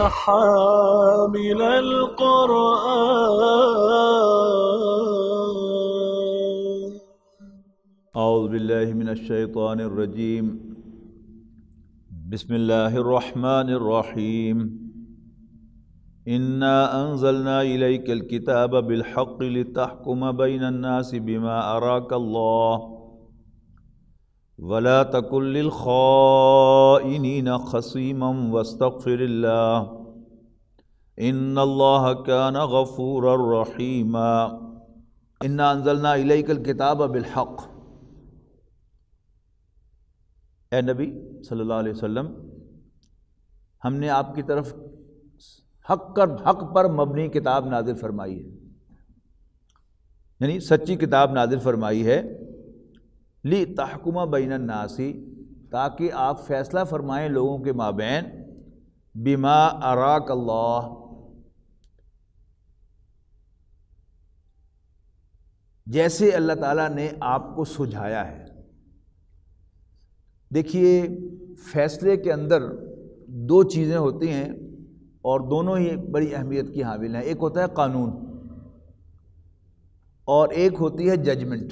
حامل القرآن. اعوذ باللہ من الشیطان الرجیم. بسم اللہ الرحمن الرحیم. انا انزلنا الیک الکتاب بالحق لتحکم بین الناس بما اراک اللہ ولا تکن للخائنین خصیما واستغفر اللہ ان اللہ کان غفورا رحیما. انا انزلنا الیک الکتاب بالحق. اے نبی صلی اللہ علیہ وسلم، ہم نے آپ کی طرف حق پر مبنی کتاب نازل فرمائی ہے، یعنی سچی کتاب نازل فرمائی ہے. لِتَحْكُمَ بَيْنَ النَّاسِ، تاکہ آپ فیصلہ فرمائیں لوگوں کے مابین، بِمَا أَرَاكَ اللَّهُ، جیسے اللہ تعالیٰ نے آپ کو سجھایا ہے. دیکھیے، فیصلے کے اندر دو چیزیں ہوتی ہیں اور دونوں ہی بڑی اہمیت کی حامل ہیں. ایک ہوتا ہے قانون اور ایک ہوتی ہے ججمنٹ.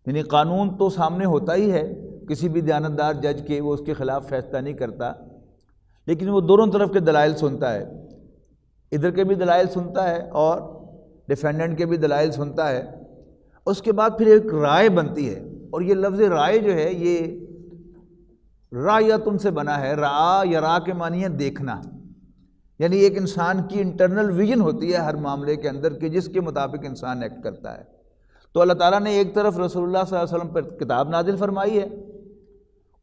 یعنی قانون تو سامنے ہوتا ہی ہے، کسی بھی دیانتدار جج کے وہ اس کے خلاف فیصلہ نہیں کرتا، لیکن وہ دونوں طرف کے دلائل سنتا ہے، ادھر کے بھی دلائل سنتا ہے اور ڈیفینڈنٹ کے بھی دلائل سنتا ہے. اس کے بعد پھر ایک رائے بنتی ہے، اور یہ لفظ رائے جو ہے یہ رایتن سے بنا ہے. را یرا کے معنی ہے دیکھنا، یعنی ایک انسان کی انٹرنل ویژن ہوتی ہے ہر معاملے کے اندر کہ جس کے مطابق انسان ایکٹ کرتا ہے. تو اللہ تعالیٰ نے ایک طرف رسول اللہ صلی اللہ علیہ وسلم پر کتاب نازل فرمائی ہے،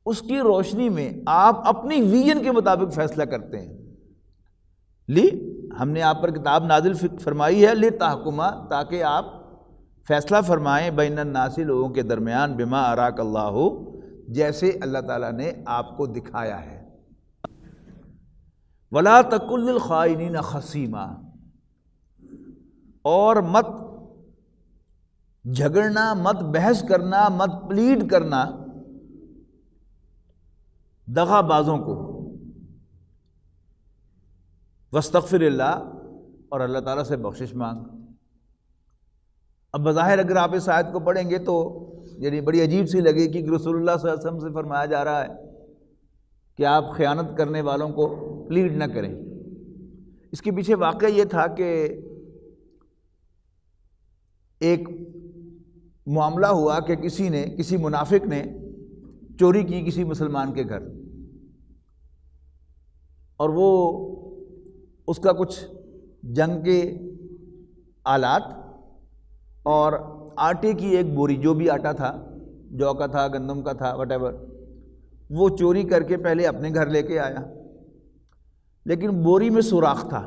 اس کی روشنی میں آپ اپنی ویژن کے مطابق فیصلہ کرتے ہیں. ہم نے آپ پر کتاب نازل فرمائی ہے لِتَحْكُمَ، تاکہ آپ فیصلہ فرمائیں بین الناس، لوگوں کے درمیان، بما اراک اللہ، جیسے اللہ تعالیٰ نے آپ کو دکھایا ہے. ولا تکن للخائنین خصیما، اور مت جھگڑنا، مت بحث کرنا، مت پلیڈ کرنا دغا بازوں کو. واستغفر اللہ، اور اللہ تعالیٰ سے بخشش مانگ. اب بظاہر اگر آپ اس آیت کو پڑھیں گے تو یعنی بڑی عجیب سی لگے کہ رسول اللہ صلی اللہ علیہ وسلم سے فرمایا جا رہا ہے کہ آپ خیانت کرنے والوں کو پلیڈ نہ کریں. اس کے پیچھے واقعہ یہ تھا کہ ایک معاملہ ہوا کہ کسی منافق نے چوری کی کسی مسلمان کے گھر، اور وہ اس کا کچھ جنگ کے آلات اور آٹے کی ایک بوری، جو بھی آٹا تھا، جو کا تھا، گندم کا تھا، وٹ ایور، وہ چوری کر کے پہلے اپنے گھر لے کے آیا. لیکن بوری میں سوراخ تھا،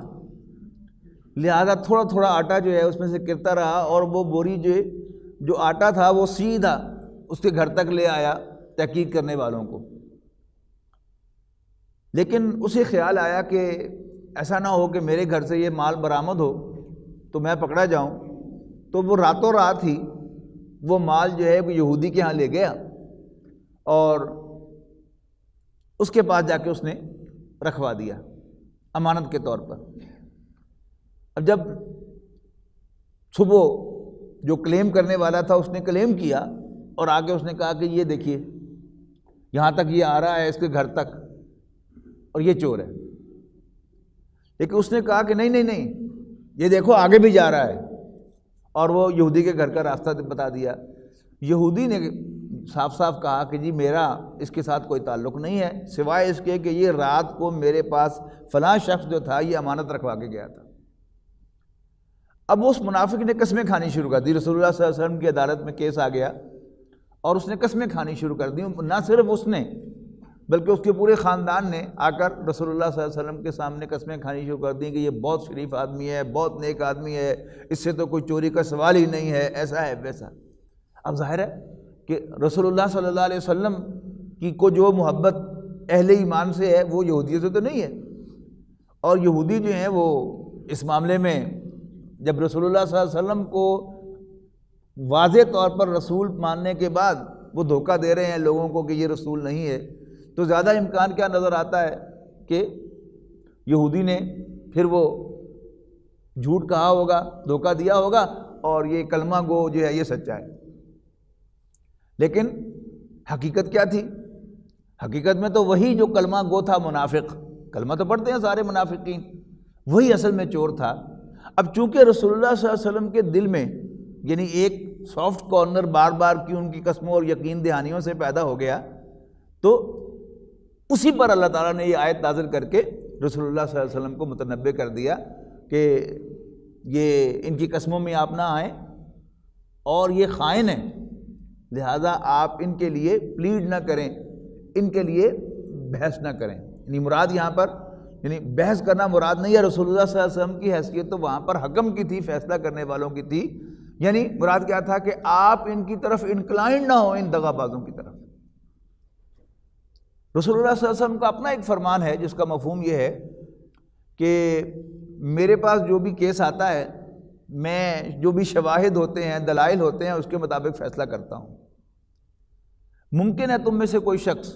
لہذا تھوڑا تھوڑا آٹا جو ہے اس میں سے گرتا رہا، اور وہ بوری جو آٹا تھا وہ سیدھا اس کے گھر تک لے آیا تحقیق کرنے والوں کو. لیکن اسے خیال آیا کہ ایسا نہ ہو کہ میرے گھر سے یہ مال برآمد ہو تو میں پکڑا جاؤں. تو وہ راتوں رات ہی وہ مال جو ہے وہ یہودی کے ہاں لے گیا اور اس کے پاس جا کے اس نے رکھوا دیا امانت کے طور پر. اب جب صبح جو کلیم کرنے والا تھا اس نے کلیم کیا اور آگے اس نے کہا کہ یہ دیکھیے یہاں تک یہ آ رہا ہے، اس کے گھر تک، اور یہ چور ہے. لیکن اس نے کہا کہ نہیں، یہ دیکھو آگے بھی جا رہا ہے، اور وہ یہودی کے گھر کا راستہ بتا دیا. یہودی نے صاف صاف کہا کہ جی میرا اس کے ساتھ کوئی تعلق نہیں ہے، سوائے اس کے کہ یہ رات کو میرے پاس فلاں شخص جو تھا یہ امانت رکھوا کے گیا تھا. اب اس منافق نے قسمیں کھانی شروع کر دی. رسول اللہ صلی اللہ علیہ وسلم کی عدالت میں کیس آ گیا اور اس نے قسمیں کھانی شروع کر دی. نہ صرف اس نے بلکہ اس کے پورے خاندان نے آ کر رسول اللہ صلی اللہ علیہ وسلم کے سامنے قسمیں کھانی شروع کر دیں کہ یہ بہت شریف آدمی ہے، بہت نیک آدمی ہے، اس سے تو کوئی چوری کا سوال ہی نہیں ہے، ایسا ہے ویسا. اب ظاہر ہے کہ رسول اللہ صلی اللہ علیہ وسلم کی کو جو محبت اہل ایمان سے ہے وہ یہودیوں سے تو نہیں ہے. اور یہودی جو ہیں وہ اس معاملے میں جب رسول اللہ صلی اللہ علیہ وسلم کو واضح طور پر رسول ماننے کے بعد وہ دھوکہ دے رہے ہیں لوگوں کو کہ یہ رسول نہیں ہے، تو زیادہ امکان کیا نظر آتا ہے کہ یہودی نے پھر وہ جھوٹ کہا ہوگا، دھوکہ دیا ہوگا، اور یہ کلمہ گو جو ہے یہ سچا ہے۔ لیکن حقیقت کیا تھی؟ حقیقت میں تو وہی جو کلمہ گو تھا منافق، کلمہ تو پڑھتے ہیں سارے منافقین، وہی اصل میں چور تھا۔ اب چونکہ رسول اللہ صلی اللہ علیہ وسلم کے دل میں یعنی ایک سافٹ کارنر بار بار کی ان کی قسموں اور یقین دہانیوں سے پیدا ہو گیا، تو اسی پر اللہ تعالیٰ نے یہ آیت نازل کر کے رسول اللہ صلی اللہ علیہ وسلم کو متنبہ کر دیا کہ یہ ان کی قسموں میں آپ نہ آئیں اور یہ خائن ہیں، لہذا آپ ان کے لیے پلیڈ نہ کریں، ان کے لیے بحث نہ کریں۔ یعنی مراد یہاں پر یعنی بحث کرنا مراد نہیں ہے، رسول اللہ صلی اللہ علیہ وسلم کی حیثیت تو وہاں پر حکم کی تھی، فیصلہ کرنے والوں کی تھی۔ یعنی مراد کیا تھا کہ آپ ان کی طرف انکلائنڈ نہ ہوں، ان دغا بازوں کی طرف۔ رسول اللہ صلی اللہ علیہ وسلم کا اپنا ایک فرمان ہے جس کا مفہوم یہ ہے کہ میرے پاس جو بھی کیس آتا ہے، میں جو بھی شواہد ہوتے ہیں، دلائل ہوتے ہیں، اس کے مطابق فیصلہ کرتا ہوں۔ ممکن ہے تم میں سے کوئی شخص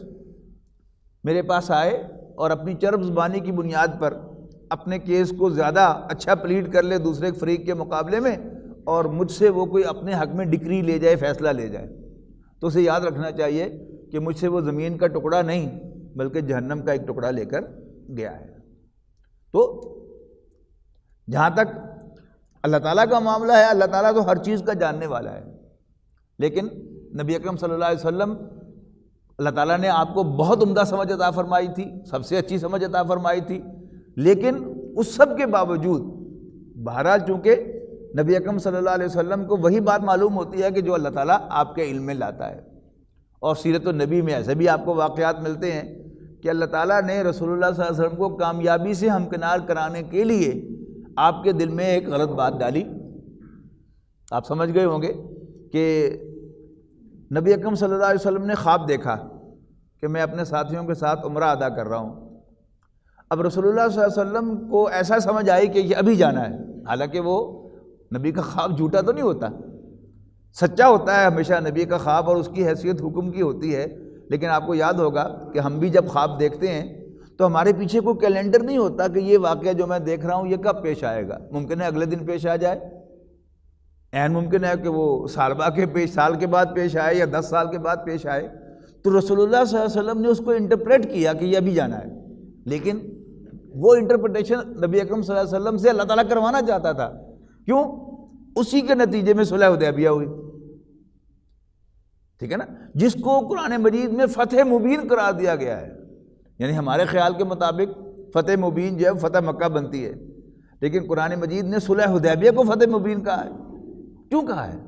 میرے پاس آئے اور اپنی چرب زبانی کی بنیاد پر اپنے کیس کو زیادہ اچھا پلیڈ کر لے دوسرے فریق کے مقابلے میں، اور مجھ سے وہ کوئی اپنے حق میں ڈکری لے جائے، فیصلہ لے جائے، تو اسے یاد رکھنا چاہیے کہ مجھ سے وہ زمین کا ٹکڑا نہیں بلکہ جہنم کا ایک ٹکڑا لے کر گیا ہے۔ تو جہاں تک اللہ تعالیٰ کا معاملہ ہے، اللہ تعالیٰ تو ہر چیز کا جاننے والا ہے، لیکن نبی اکرم صلی اللہ علیہ وسلم اللہ تعالیٰ نے آپ کو بہت عمدہ سمجھ عطا فرمائی تھی، سب سے اچھی سمجھ عطا فرمائی تھی، لیکن اس سب کے باوجود بہرحال چونکہ نبی اکرم صلی اللہ علیہ وسلم کو وہی بات معلوم ہوتی ہے کہ جو اللہ تعالیٰ آپ کے علم میں لاتا ہے۔ اور سیرت النبی میں ایسے بھی آپ کو واقعات ملتے ہیں کہ اللہ تعالیٰ نے رسول اللہ صلی اللہ علیہ وسلم کو کامیابی سے ہمکنار کرانے کے لیے آپ کے دل میں ایک غلط بات ڈالی۔ آپ سمجھ گئے ہوں گے کہ نبی اکرم صلی اللہ علیہ وسلم نے خواب دیکھا کہ میں اپنے ساتھیوں کے ساتھ عمرہ ادا کر رہا ہوں۔ اب رسول اللہ صلی اللہ علیہ وسلم کو ایسا سمجھ آئی کہ یہ ابھی جانا ہے، حالانکہ وہ نبی کا خواب جھوٹا تو نہیں ہوتا، سچا ہوتا ہے ہمیشہ نبی کا خواب، اور اس کی حیثیت حکم کی ہوتی ہے۔ لیکن آپ کو یاد ہوگا کہ ہم بھی جب خواب دیکھتے ہیں تو ہمارے پیچھے کوئی کیلنڈر نہیں ہوتا کہ یہ واقعہ جو میں دیکھ رہا ہوں یہ کب پیش آئے گا، ممکن ہے اگلے دن پیش آ جائے، عین ممکن ہے کہ وہ سال کے بعد پیش آئے یا 10 سال کے بعد پیش آئے۔ تو رسول اللہ صلی اللہ علیہ وسلم نے اس کو انٹرپریٹ کیا کہ یہ ابھی جانا ہے، لیکن وہ انٹرپریٹیشن نبی اکرم صلی اللہ علیہ وسلم سے اللہ تعالیٰ کروانا چاہتا تھا۔ کیوں؟ اسی کے نتیجے میں صلح حدیبیہ ہوئی، ٹھیک ہے نا، جس کو قرآن مجید میں فتح مبین قرار دیا گیا ہے۔ یعنی ہمارے خیال کے مطابق فتح مبین جو ہے فتح مکہ بنتی ہے، لیکن قرآن مجید نے صلح حدیبیہ کو فتح مبین کہا ہے۔ کیوں کہا ہے؟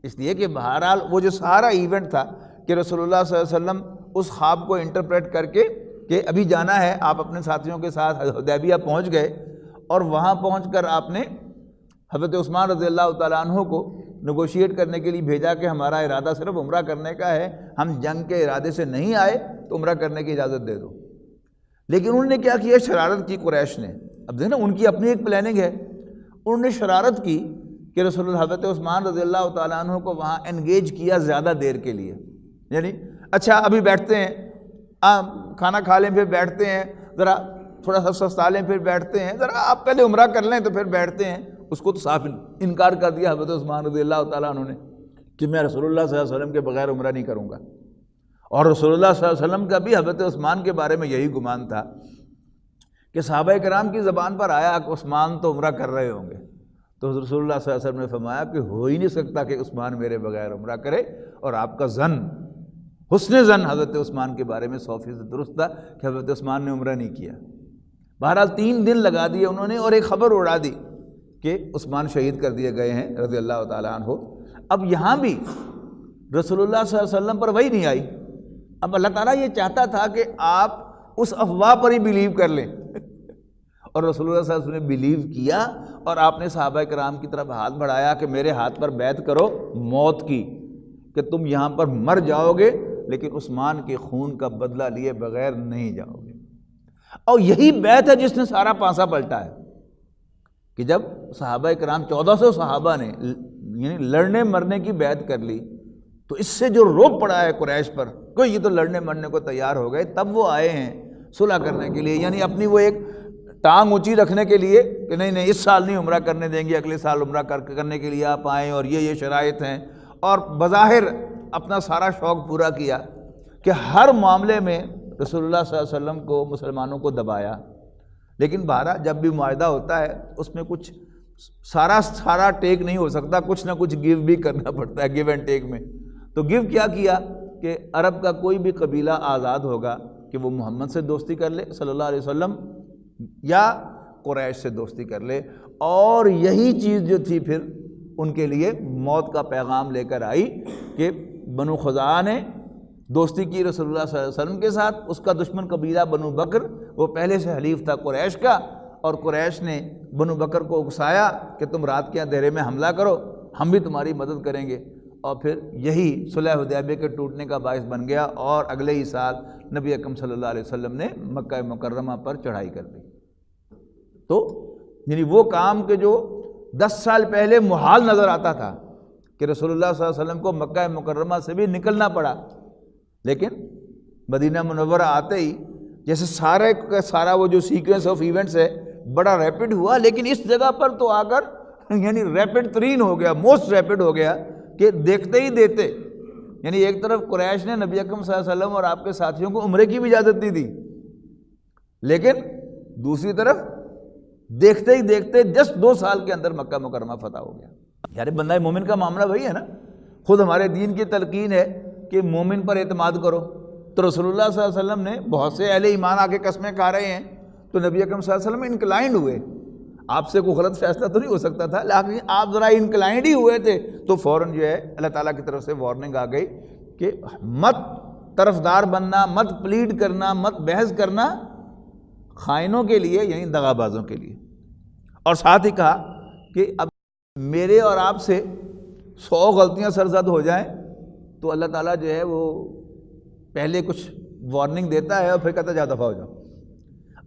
اس لیے کہ بہرحال وہ جو سارا ایونٹ تھا کہ رسول اللہ صلی اللہ علیہ وسلم اس خواب کو انٹرپریٹ کر کے کہ ابھی جانا ہے، آپ اپنے ساتھیوں کے ساتھ حدیبیہ پہنچ گئے، اور وہاں پہنچ کر آپ نے حضرت عثمان رضی اللہ تعالیٰ عنہ کو نیگوشیٹ کرنے کے لیے بھیجا کہ ہمارا ارادہ صرف عمرہ کرنے کا ہے، ہم جنگ کے ارادے سے نہیں آئے تو عمرہ کرنے کی اجازت دے دو۔ لیکن انہوں نے کیا کیا؟ شرارت کی قریش نے۔ اب دیکھیں نا، ان کی اپنی ایک پلاننگ ہے، انہوں نے شرارت کی کہ رسول اللہ حضرت عثمان رضی اللہ تعالیٰ عنہ کو وہاں انگیج کیا زیادہ دیر کے لیے، یعنی اچھا ابھی بیٹھتے ہیں، کھانا کھا لیں پھر بیٹھتے ہیں، ذرا تھوڑا سا سستا لیں پھر بیٹھتے ہیں، ذرا آپ پہلے عمرہ کر لیں تو پھر بیٹھتے ہیں۔ اس کو تو صاف انکار کر دیا حضرت عثمان رضی اللہ تعالیٰ عنہ نے کہ میں رسول اللہ صلی اللہ علیہ وسلم کے بغیر عمرہ نہیں کروں گا۔ اور رسول اللہ صلی اللہ علیہ وسلم کا بھی حضرت عثمان کے بارے میں یہی گمان تھا کہ صحابہ کرام کی زبان پر آیا کہ عثمان تو عمرہ کر رہے ہوں گے، تو رسول اللہ صلی اللہ علیہ وسلم نے فرمایا کہ ہو ہی نہیں سکتا کہ عثمان میرے بغیر عمرہ کرے، اور آپ کا ظن، حسن ظن حضرت عثمان کے بارے میں 100% درست تھا کہ حضرت عثمان نے عمرہ نہیں کیا۔ بہرحال 3 دن لگا دیے انہوں نے، اور ایک خبر اڑا دی کہ عثمان شہید کر دیے گئے ہیں رضی اللہ تعالیٰ عنہ۔ اب یہاں بھی رسول اللہ صلی اللہ علیہ وسلم پر وحی نہیں آئی۔ اب اللہ تعالیٰ یہ چاہتا تھا کہ آپ اس افواہ پر ہی بلیو کر لیں، اور رسول اللہ صلی اللہ علیہ وسلم نے بلیو کیا، اور آپ نے صحابہ کرام کی طرف ہاتھ بڑھایا کہ میرے ہاتھ پر بیعت کرو موت کی، کہ تم یہاں پر مر جاؤ گے لیکن عثمان کے خون کا بدلہ لیے بغیر نہیں جاؤ گے۔ اور یہی بیعت ہے جس نے سارا پانسا پلٹا ہے، کہ جب صحابہ کرام 1400 صحابہ نے یعنی لڑنے مرنے کی بیعت کر لی، تو اس سے جو روب پڑا ہے قریش پر، کوئی یہ تو لڑنے مرنے کو تیار ہو گئے، تب وہ آئے ہیں صلح کرنے کے لیے، یعنی اپنی وہ ایک ٹانگ اونچی رکھنے کے لیے کہ نہیں اس سال نہیں عمرہ کرنے دیں گے، اگلے سال عمرہ کرنے کے لیے آپ آئیں اور یہ شرائط ہیں، اور بظاہر اپنا سارا شوق پورا کیا کہ ہر معاملے میں رسول اللہ صلی اللہ علیہ وسلم کو، مسلمانوں کو دبایا۔ لیکن بہرحال جب بھی معاہدہ ہوتا ہے اس میں کچھ سارا ٹیک نہیں ہو سکتا، کچھ نہ کچھ گیو بھی کرنا پڑتا ہے، گیو اینڈ ٹیک میں۔ تو گیو کیا کہ عرب کا کوئی بھی قبیلہ آزاد ہوگا کہ وہ محمد سے دوستی کر لے صلی اللہ علیہ وسلم، یا قریش سے دوستی کر لے، اور یہی چیز جو تھی پھر ان کے لیے موت کا پیغام لے کر آئی کہ بنو خزاعہ نے دوستی کی رسول اللہ صلی اللہ علیہ وسلم کے ساتھ، اس کا دشمن قبیلہ بنو بکر وہ پہلے سے حلیف تھا قریش کا، اور قریش نے بنو بکر کو اکسایا کہ تم رات کے اندھیرے میں حملہ کرو، ہم بھی تمہاری مدد کریں گے، اور پھر یہی صلح حدیبیہ کے ٹوٹنے کا باعث بن گیا، اور اگلے ہی سال نبی اکرم صلی اللہ علیہ وسلم نے مکہ مکرمہ پر چڑھائی کر دی۔ تو یعنی وہ کام کہ جو 10 سال پہلے محال نظر آتا تھا کہ رسول اللہ صلی اللہ علیہ وسلم کو مکہ مکرمہ سے بھی نکلنا پڑا، لیکن مدینہ منورہ آتے ہی جیسے سارے کا سارا وہ جو سیکوینس آف ایونٹس ہے بڑا ریپڈ ہوا، لیکن اس جگہ پر تو آ کر یعنی ریپڈ ترین ہو گیا، موسٹ ریپڈ ہو گیا کہ دیکھتے ہی دیتے، یعنی ایک طرف قریش نے نبی اکرم صلی اللہ علیہ وسلم اور آپ کے ساتھیوں کو عمرے کی بھی اجازت نہیں دی، لیکن دوسری طرف دیکھتے ہی دیکھتے جسٹ 2 سال کے اندر مکہ مکرمہ فتح ہو گیا۔ یار بندہ مومن کا معاملہ وہی ہے نا، خود ہمارے دین کی تلقین ہے کہ مومن پر اعتماد کرو، تو رسول اللہ صلی اللہ علیہ وسلم نے بہت سے اہل ایمان آگے قسمیں کھا رہے ہیں، تو نبی اکرم صلی اللہ علیہ وسلم انکلائنڈ ہوئے، آپ سے کوئی غلط فیصلہ تو نہیں ہو سکتا تھا، لیکن آپ ذرا انکلائنڈ ہی ہوئے تھے تو فوراً جو ہے اللہ تعالیٰ کی طرف سے وارننگ آ گئی کہ مت طرفدار بننا، مت پلیڈ کرنا، مت بحث کرنا خائنوں کے لیے، یعنی دغا بازوں کے لیے۔ اور ساتھ ہی کہا کہ اب میرے اور آپ سے 100 غلطیاں سرزد ہو جائیں تو اللہ تعالیٰ جو ہے وہ پہلے کچھ وارننگ دیتا ہے اور پھر کہتا ہے جا دفعہ ہو جاؤ۔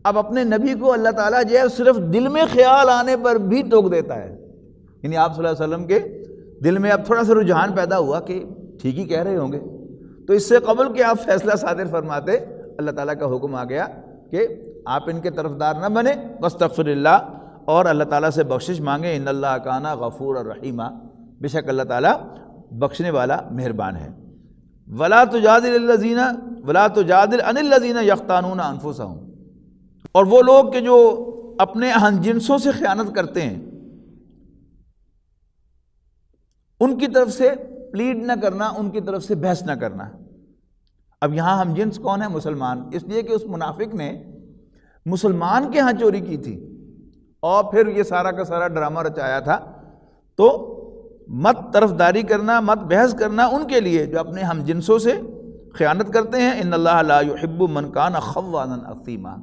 اب اپنے نبی کو اللہ تعالیٰ جو ہے صرف دل میں خیال آنے پر بھی ٹوک دیتا ہے، یعنی آپ صلی اللہ علیہ وسلم کے دل میں اب تھوڑا سا رجحان پیدا ہوا کہ ٹھیک ہی کہہ رہے ہوں گے، تو اس سے قبل کہ آپ فیصلہ صادر فرماتے اللہ تعالیٰ کا حکم آ گیا کہ آپ ان کے طرفدار نہ بنیں، واستغفر اللہ، اور اللہ تعالیٰ سے بخشش مانگیں، ان اللہ کان غفور الرحیمہ، بے شک اللہ تعالیٰ بخشنے والا مہربان ہے۔ ولا تجادل عن الذین یختانون انفسہم، اور وہ لوگ کہ جو اپنے ہم جنسوں سے خیانت کرتے ہیں ان کی طرف سے پلیڈ نہ کرنا، ان کی طرف سے بحث نہ کرنا۔ اب یہاں ہم جنس کون ہے؟ مسلمان، اس لیے کہ اس منافق نے مسلمان کے ہاں چوری کی تھی اور پھر یہ سارا کا سارا ڈرامہ رچایا تھا، تو مت طرفداری کرنا، مت بحث کرنا ان کے لیے جو اپنے ہم جنسوں سے خیانت کرتے ہیں۔ ان اللہ لا يحب من کان خوانا اثیما،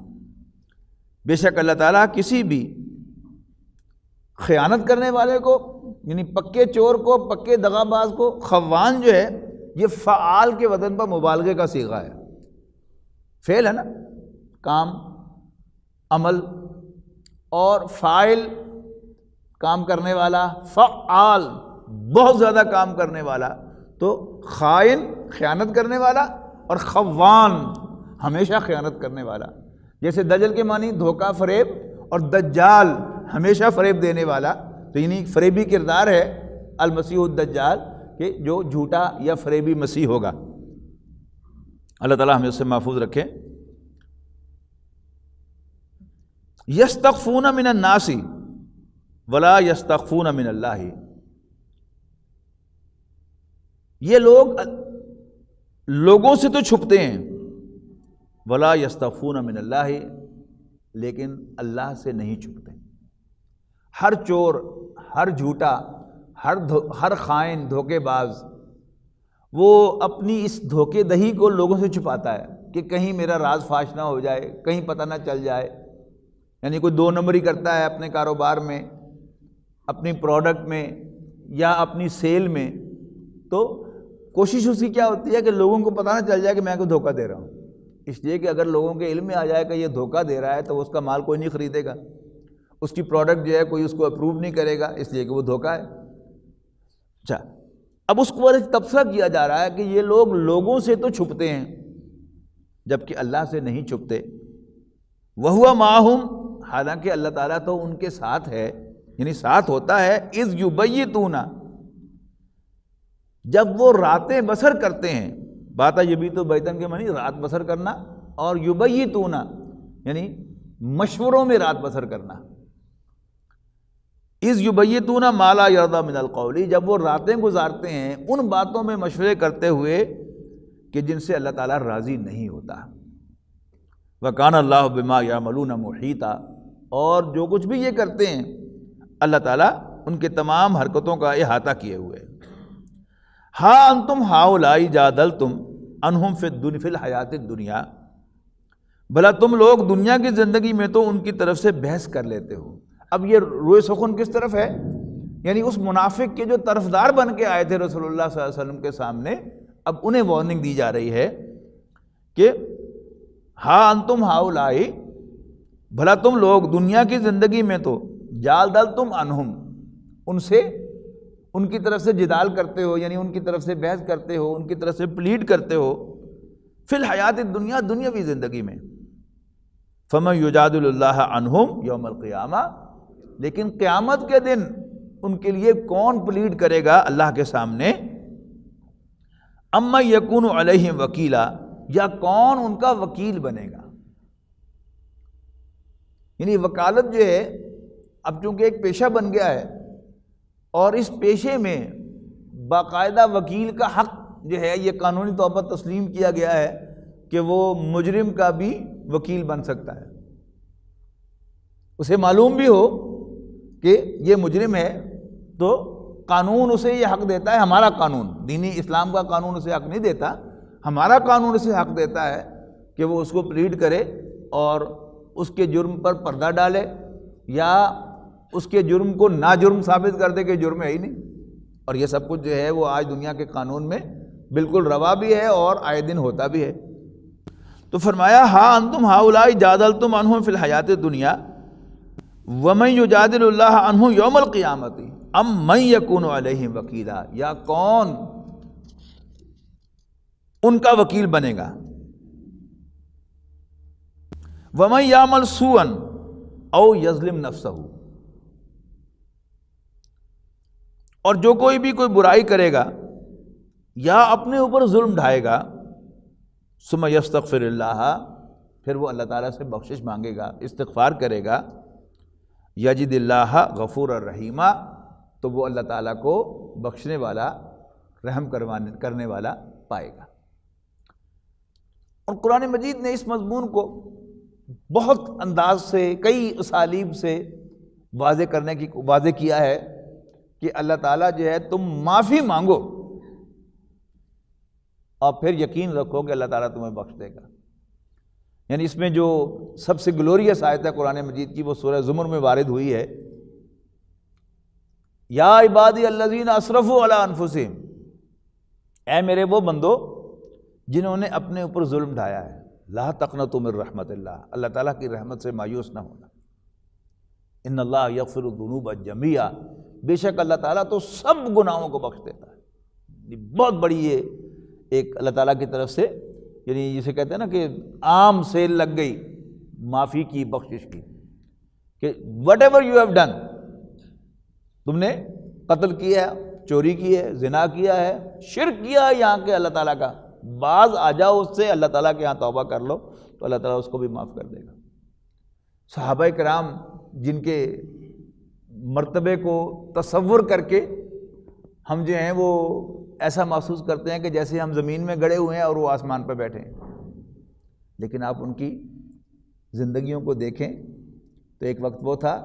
بے شک اللہ تعالیٰ کسی بھی خیانت کرنے والے کو، یعنی پکے چور کو، پکے دغا باز کو، خوان جو ہے یہ فعال کے وزن پر مبالغے کا صیغہ ہے، فعل ہے نا، کام، عمل، اور فاعل کام کرنے والا، فعال بہت زیادہ کام کرنے والا، تو خائن خیانت کرنے والا، اور خوان ہمیشہ خیانت کرنے والا، جیسے دجل کے معنی دھوکہ فریب، اور دجال ہمیشہ فریب دینے والا، تو یعنی فریبی کردار ہے المسیح الدجال کہ جو جھوٹا یا فریبی مسیح ہوگا۔ اللہ تعالیٰ ہمیں اس سے محفوظ رکھے۔ یستخفون من الناس ولا یستخفون من اللہ، یہ لوگ لوگوں سے تو چھپتے ہیں، ولا یستخفون من اللہ، لیکن اللہ سے نہیں چھپتے۔ ہر چور، ہر جھوٹا، ہر خائن، دھوکے باز، وہ اپنی اس دھوکے دہی کو لوگوں سے چھپاتا ہے کہ کہیں میرا راز فاش نہ ہو جائے، کہیں پتہ نہ چل جائے، یعنی کوئی 2 نمبری کرتا ہے اپنے کاروبار میں، اپنی پروڈکٹ میں یا اپنی سیل میں، تو کوشش اس کی کیا ہوتی ہے کہ لوگوں کو پتہ نہ چل جائے کہ میں کوئی دھوکہ دے رہا ہوں، اس لیے کہ اگر لوگوں کے علم میں آ جائے کہ یہ دھوکہ دے رہا ہے تو اس کا مال کوئی نہیں خریدے گا، اس کی پروڈکٹ جو ہے کوئی اس کو اپروو نہیں کرے گا، اس لیے کہ وہ دھوکہ ہے۔ اچھا، اب اس کو تبصرہ کیا جا رہا ہے کہ یہ لوگ لوگوں سے تو چھپتے ہیں جبکہ اللہ سے نہیں چھپتے۔ وَهُوَ مَعَهُمْ حالانکہ اللہ تعالیٰ تو ان کے ساتھ ہے، یعنی ساتھ ہوتا ہے، اذ یبیتون، جب وہ راتیں بسر کرتے ہیں، باتا یبیتو بیتن کے معنی رات بسر کرنا، اور یبیتون یعنی مشوروں میں رات بسر کرنا۔ اذ یبیتون ما لا یرضی من القول، جب وہ راتیں گزارتے ہیں ان باتوں میں مشورے کرتے ہوئے کہ جن سے اللہ تعالیٰ راضی نہیں ہوتا۔ وَكَانَ اللَّهُ بِمَا يَعْمَلُونَ مُحِيطًا، اور جو کچھ بھی یہ کرتے ہیں اللہ تعالیٰ ان کے تمام حرکتوں کا احاطہ کیے ہوئے۔ ہاں انتم ہؤلاء جادلتم عنہم فی الحیات الدنیا، بھلا تم لوگ دنیا کی زندگی میں تو ان کی طرف سے بحث کر لیتے ہو۔ اب یہ روئے سخن کس طرف ہے؟ یعنی اس منافق کے جو طرفدار بن کے آئے تھے رسول اللہ صلی اللہ علیہ وسلم کے سامنے، اب انہیں وارننگ دی جا رہی ہے کہ ہاں انتم ہؤلاء، بھلا تم لوگ دنیا کی زندگی میں تو جادلتم عنہم، ان سے ان کی طرف سے جدال کرتے ہو، یعنی ان کی طرف سے بحث کرتے ہو، ان کی طرف سے پلیڈ کرتے ہو، فی الحیات الدنیا، دنیاوی زندگی میں۔ فمن یجادل اللہ عنہم یوم القیامہ، لیکن قیامت کے دن ان کے لیے کون پلیڈ کرے گا اللہ کے سامنے؟ اما یکون علیہم وکیلا، یا کون ان کا وکیل بنے گا؟ یعنی وکالت جو ہے اب چونکہ ایک پیشہ بن گیا ہے، اور اس پیشے میں باقاعدہ وکیل کا حق جو ہے یہ قانونی طور پر تسلیم کیا گیا ہے کہ وہ مجرم کا بھی وکیل بن سکتا ہے۔ اسے معلوم بھی ہو کہ یہ مجرم ہے تو قانون اسے یہ حق دیتا ہے، ہمارا قانون، دینی اسلام کا قانون اسے حق نہیں دیتا، ہمارا قانون اسے حق دیتا ہے کہ وہ اس کو پلیڈ کرے اور اس کے جرم پر پردہ ڈالے، یا اس کے جرم کو ناجرم ثابت کر دے کہ جرم ہے ہی نہیں۔ اور یہ سب کچھ جو ہے وہ آج دنیا کے قانون میں بالکل روا بھی ہے اور آئے دن ہوتا بھی ہے۔ تو فرمایا ہاں انتم ہؤلاء جادلتم عنہم فی الحیات الدنیا ومن یجادل اللہ عنہ یوم القیامۃ ام من یکون علیہم وکیلا، یا کون ان کا وکیل بنے گا؟ ومن یعمل سوءا او یظلم نفسہ، اور جو کوئی بھی کوئی برائی کرے گا یا اپنے اوپر ظلم ڈھائے گا، ثم یستغفر اللہ، پھر وہ اللہ تعالیٰ سے بخشش مانگے گا، استغفار کرے گا، یجد اللہ غفور الرحیم، تو وہ اللہ تعالیٰ کو بخشنے والا، رحم کرنے والا پائے گا۔ اور قرآن مجید نے اس مضمون کو بہت انداز سے، کئی اسالیب سے واضح کیا ہے کہ اللہ تعالیٰ جو ہے تم معافی مانگو اور پھر یقین رکھو کہ اللہ تعالیٰ تمہیں بخش دے گا۔ یعنی اس میں جو سب سے گلوریس آیت ہے قرآن مجید کی وہ سورہ زمر میں وارد ہوئی ہے، یا عبادی الذین اسرفوا علی انفسہم، اے میرے وہ بندو جنہوں نے اپنے اوپر ظلم ڈھایا ہے، لا تقنطوا من رحمت اللہ، اللہ تعالیٰ کی رحمت سے مایوس نہ ہونا، ان اللہ یغفر الذنوب جميعا، بے شک اللہ تعالیٰ تو سب گناہوں کو بخش دیتا ہے۔ بہت بڑی یہ ایک اللہ تعالیٰ کی طرف سے، یعنی جسے کہتے ہیں نا کہ عام سیل لگ گئی معافی کی، بخشش کی، کہ what ever you have done, تم نے قتل کیا ہے، چوری کی ہے، زنا کیا ہے، شرک کیا ہے یہاں کے اللہ تعالیٰ کا، باز آ جاؤ اس سے، اللہ تعالیٰ کے یہاں توبہ کر لو تو اللہ تعالیٰ اس کو بھی معاف کر دے گا۔ صحابہ کرام جن کے مرتبے کو تصور کر کے ہم جو ہیں وہ ایسا محسوس کرتے ہیں کہ جیسے ہم زمین میں گڑے ہوئے ہیں اور وہ آسمان پہ بیٹھے ہیں، لیکن آپ ان کی زندگیوں کو دیکھیں تو ایک وقت وہ تھا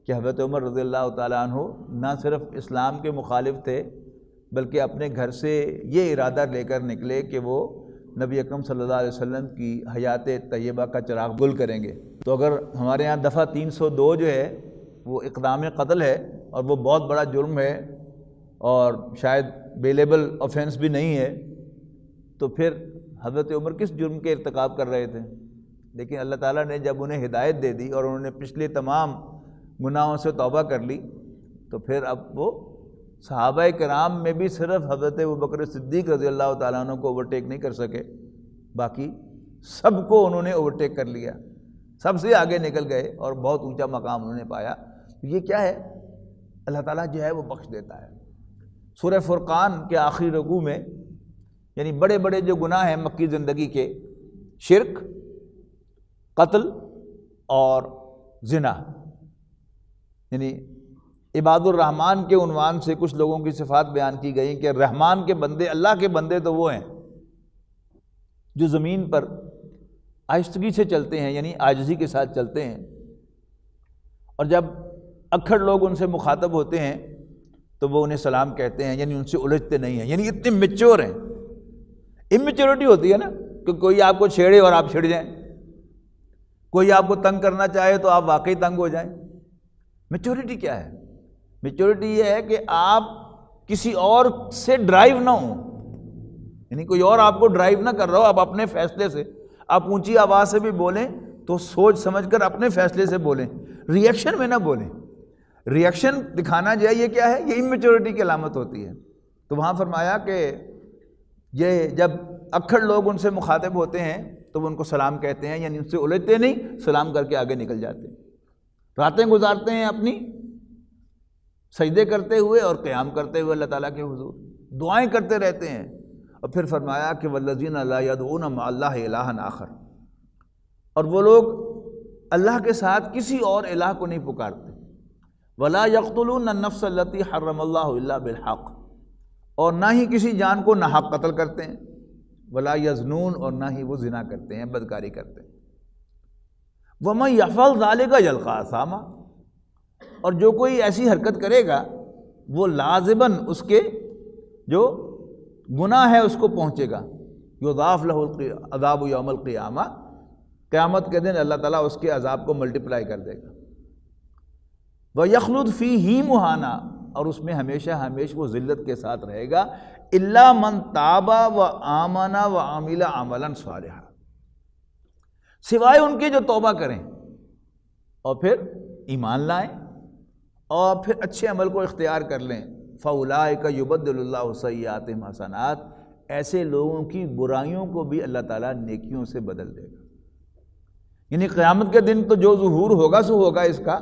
کہ حضرت عمر رضی اللہ تعالیٰ عنہ نہ صرف اسلام کے مخالف تھے بلکہ اپنے گھر سے یہ ارادہ لے کر نکلے کہ وہ نبی اکرم صلی اللہ علیہ وسلم کی حیات طیبہ کا چراغ گل کریں گے۔ تو اگر ہمارے ہاں دفعہ 302 جو ہے وہ اقدام قتل ہے اور وہ بہت بڑا جرم ہے اور شاید بیلیبل آفینس بھی نہیں ہے، تو پھر حضرت عمر کس جرم کے ارتکاب کر رہے تھے؟ لیکن اللہ تعالیٰ نے جب انہیں ہدایت دے دی اور انہوں نے پچھلے تمام گناہوں سے توبہ کر لی، تو پھر اب وہ صحابہ کرام میں بھی صرف حضرت ابوبکر صدیق رضی اللہ تعالیٰ عنہ کو اوورٹیک نہیں کر سکے، باقی سب کو انہوں نے اوورٹیک کر لیا۔ سب سے آگے نکل گئے اور بہت اونچا مقام انہوں نے پایا۔ یہ کیا ہے؟ اللہ تعالیٰ جو ہے وہ بخش دیتا ہے۔ سورہ فرقان کے آخری رکوع میں یعنی بڑے بڑے جو گناہ ہیں مکی زندگی کے، شرک، قتل اور زنا، یعنی عباد الرحمن کے عنوان سے کچھ لوگوں کی صفات بیان کی گئی کہ رحمان کے بندے، اللہ کے بندے تو وہ ہیں جو زمین پر آہستگی سے چلتے ہیں، یعنی عاجزی کے ساتھ چلتے ہیں، اور جب اکھڑ لوگ ان سے مخاطب ہوتے ہیں تو وہ انہیں سلام کہتے ہیں، یعنی ان سے الجھتے نہیں ہیں، یعنی اتنے میچور ہیں۔ اممیچورٹی ہوتی ہے نا کہ کوئی آپ کو چھیڑے اور آپ چھڑ جائیں، کوئی آپ کو تنگ کرنا چاہے تو آپ واقعی تنگ ہو جائیں۔ میچورٹی کیا ہے؟ میچورٹی یہ ہے کہ آپ کسی اور سے ڈرائیو نہ ہوں، یعنی کوئی اور آپ کو ڈرائیو نہ کر رہا ہو، آپ اپنے فیصلے سے، آپ اونچی آواز سے بھی بولیں تو سوچ سمجھ کر اپنے فیصلے سے بولیں، ری ایکشن میں نہ بولیں۔ ری ایکشن دکھانا جو ہے یہ کیا ہے؟ یہ اممیچورٹی کی علامت ہوتی ہے۔ تو وہاں فرمایا کہ یہ جب اکھڑ لوگ ان سے مخاطب ہوتے ہیں تو وہ ان کو سلام کہتے ہیں، یعنی ان سے الجھتے نہیں، سلام کر کے آگے نکل جاتے ہیں، راتیں گزارتے ہیں اپنی سجدے کرتے ہوئے اور قیام کرتے ہوئے اللہ تعالیٰ کے حضور، دعائیں کرتے رہتے ہیں۔ اور پھر فرمایا کہ والذین لا یدعون مع اللہ الہا آخر، اور وہ لوگ اللہ کے ساتھ کسی اور الہ کو نہیں پکارتے۔ ولا یقتلون النفس التی حرم اللہ الا بالحق، اور نہ ہی کسی جان کو ناحق قتل کرتے ہیں۔ ولا یزنون، اور نہ ہی وہ زنا کرتے ہیں، بدکاری کرتے ہیں۔ ومن یفعل ذلک یلقی اثاما، اور جو کوئی ایسی حرکت کرے گا وہ لازماً اس کے جو گناہ ہے اس کو پہنچے گا۔ یضاعف لہ العذاب یوم القیامہ، قیامت کے دن اللہ تعالیٰ اس کے عذاب کو ملٹیپلائی کر دے گا۔ وَيَخْلُدْ فِيهِ مُهَانًا، اور اس میں ہمیشہ ہمیشہ وہ ذلت کے ساتھ رہے گا۔ إِلَّا مَنْ تَابَ وَآمَنَ وَعَمِلَ عَمَلًا صَالِحًا، سوائے ان کے جو توبہ کریں اور پھر ایمان لائیں اور پھر اچھے عمل کو اختیار کر لیں۔ فَأُولَٰئِكَ يُبَدِّلُ اللَّهُ سَيِّئَاتِهِمْ حَسَنَاتٍ، ایسے لوگوں کی برائیوں کو بھی اللہ تعالیٰ نیکیوں سے بدل دے گا۔ یعنی قیامت کے دن تو جو ظہور ہوگا سو ہوگا اس کا،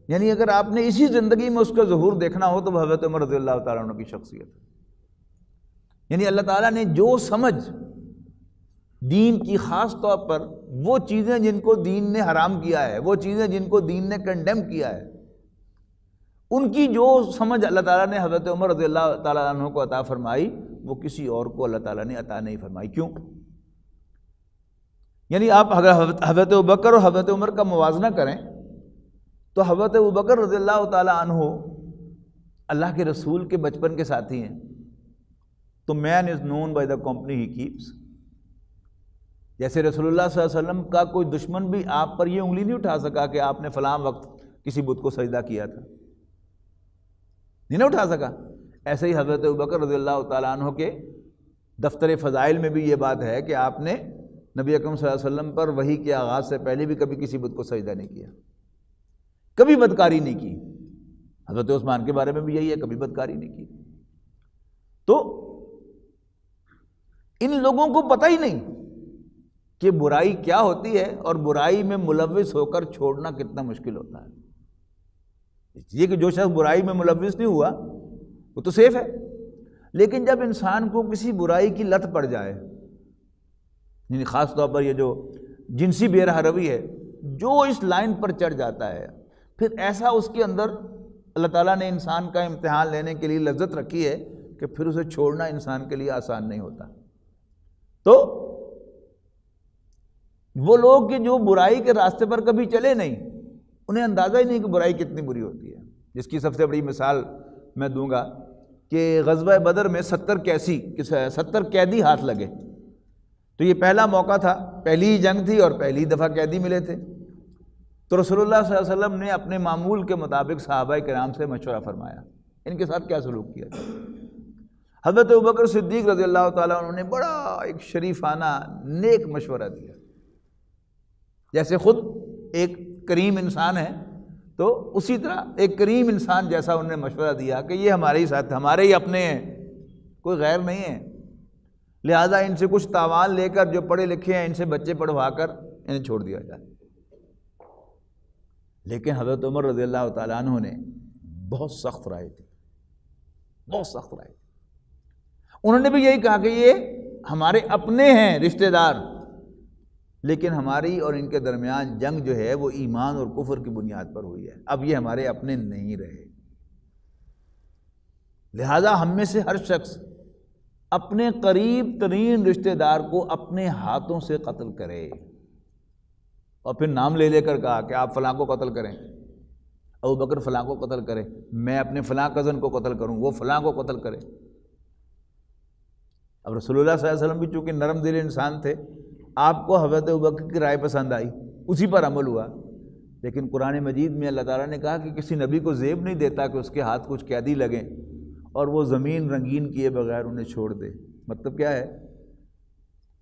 یعنی اگر آپ نے اسی زندگی میں اس کا ظہور دیکھنا ہو تو حضرت عمر رضی اللہ تعالیٰ عنہ کی شخصیت ہے۔ یعنی اللہ تعالیٰ نے جو سمجھ دین کی، خاص طور پر وہ چیزیں جن کو دین نے حرام کیا ہے، وہ چیزیں جن کو دین نے کنڈیم کیا ہے، ان کی جو سمجھ اللہ تعالیٰ نے حضرت عمر رضی اللہ تعالیٰ عنہ کو عطا فرمائی وہ کسی اور کو اللہ تعالیٰ نے عطا نہیں فرمائی۔ کیوں؟ یعنی آپ حضرت ابوبکر اور حضرت عمر کا موازنہ کریں تو حضرت ابوبکر رضی اللہ تعالیٰ عنہ اللہ کے رسول کے بچپن کے ساتھی ہیں۔ تو man is known by the company he keeps, جیسے رسول اللہ صلی اللہ علیہ وسلم کا کوئی دشمن بھی آپ پر یہ انگلی نہیں اٹھا سکا کہ آپ نے فلاں وقت کسی بت کو سجدہ کیا تھا، نہیں اٹھا سکا۔ ایسے ہی حضرت ابوبکر رضی اللہ تعالیٰ عنہ کے دفتر فضائل میں بھی یہ بات ہے کہ آپ نے نبی اکرم صلی اللہ علیہ وسلم پر وحی کے آغاز سے پہلے بھی کبھی کسی بت کو سجدہ نہیں کیا، کبھی بدکاری نہیں کی۔ حضرت عثمان کے بارے میں بھی یہی ہے، کبھی بدکاری نہیں کی۔ تو ان لوگوں کو پتہ ہی نہیں کہ برائی کیا ہوتی ہے اور برائی میں ملوث ہو کر چھوڑنا کتنا مشکل ہوتا ہے۔ یہ کہ جو شخص برائی میں ملوث نہیں ہوا وہ تو سیف ہے، لیکن جب انسان کو کسی برائی کی لت پڑ جائے، یعنی خاص طور پر یہ جو جنسی بے رحم روی ہے، جو اس لائن پر چڑھ جاتا ہے، پھر ایسا اس کے اندر اللہ تعالیٰ نے انسان کا امتحان لینے کے لیے لذت رکھی ہے کہ پھر اسے چھوڑنا انسان کے لیے آسان نہیں ہوتا۔ تو وہ لوگ کہ جو برائی کے راستے پر کبھی چلے نہیں، انہیں اندازہ ہی نہیں کہ برائی کتنی بری ہوتی ہے۔ جس کی سب سے بڑی مثال میں دوں گا کہ غزوہ بدر میں 70 قیدی ہاتھ لگے۔ تو یہ پہلا موقع تھا، پہلی جنگ تھی اور پہلی دفعہ قیدی ملے تھے۔ تو رسول اللہ صلی اللہ علیہ وسلم نے اپنے معمول کے مطابق صحابہ کرام سے مشورہ فرمایا ان کے ساتھ کیا سلوک کیا جائے۔ حضرت ابوبکر صدیق رضی اللہ تعالیٰ عنہ نے بڑا ایک شریفانہ نیک مشورہ دیا، جیسے خود ایک کریم انسان ہے تو اسی طرح ایک کریم انسان جیسا انہوں نے مشورہ دیا کہ یہ ہمارے ہی ساتھ، ہمارے ہی اپنے ہیں، کوئی غیر نہیں ہے، لہٰذا ان سے کچھ تاوان لے کر جو پڑھے لکھے ہیں ان سے بچے پڑھوا کر انہیں چھوڑ دیا جائے۔ لیکن حضرت عمر رضی اللہ تعالیٰ عنہ نے بہت سخت رائے تھی، بہت سخت رائے تھی۔ انہوں نے بھی یہی کہا کہ یہ ہمارے اپنے ہیں رشتہ دار، لیکن ہماری اور ان کے درمیان جنگ جو ہے وہ ایمان اور کفر کی بنیاد پر ہوئی ہے، اب یہ ہمارے اپنے نہیں رہے، لہذا ہم میں سے ہر شخص اپنے قریب ترین رشتہ دار کو اپنے ہاتھوں سے قتل کرے، اور پھر نام لے لے کر کہا کہ آپ فلاں کو قتل کریں، ابو بکر فلاں کو قتل کرے، میں اپنے فلاں کزن کو قتل کروں، وہ فلاں کو قتل کرے۔ اب رسول اللہ صلی اللہ علیہ وسلم بھی چونکہ نرم دل انسان تھے، آپ کو حضرت ابو بکر کی رائے پسند آئی، اسی پر عمل ہوا، لیکن قرآن مجید میں اللہ تعالیٰ نے کہا کہ کسی نبی کو زیب نہیں دیتا کہ اس کے ہاتھ کچھ قیدی لگیں اور وہ زمین رنگین کیے بغیر انہیں چھوڑ دے۔ مطلب کیا ہے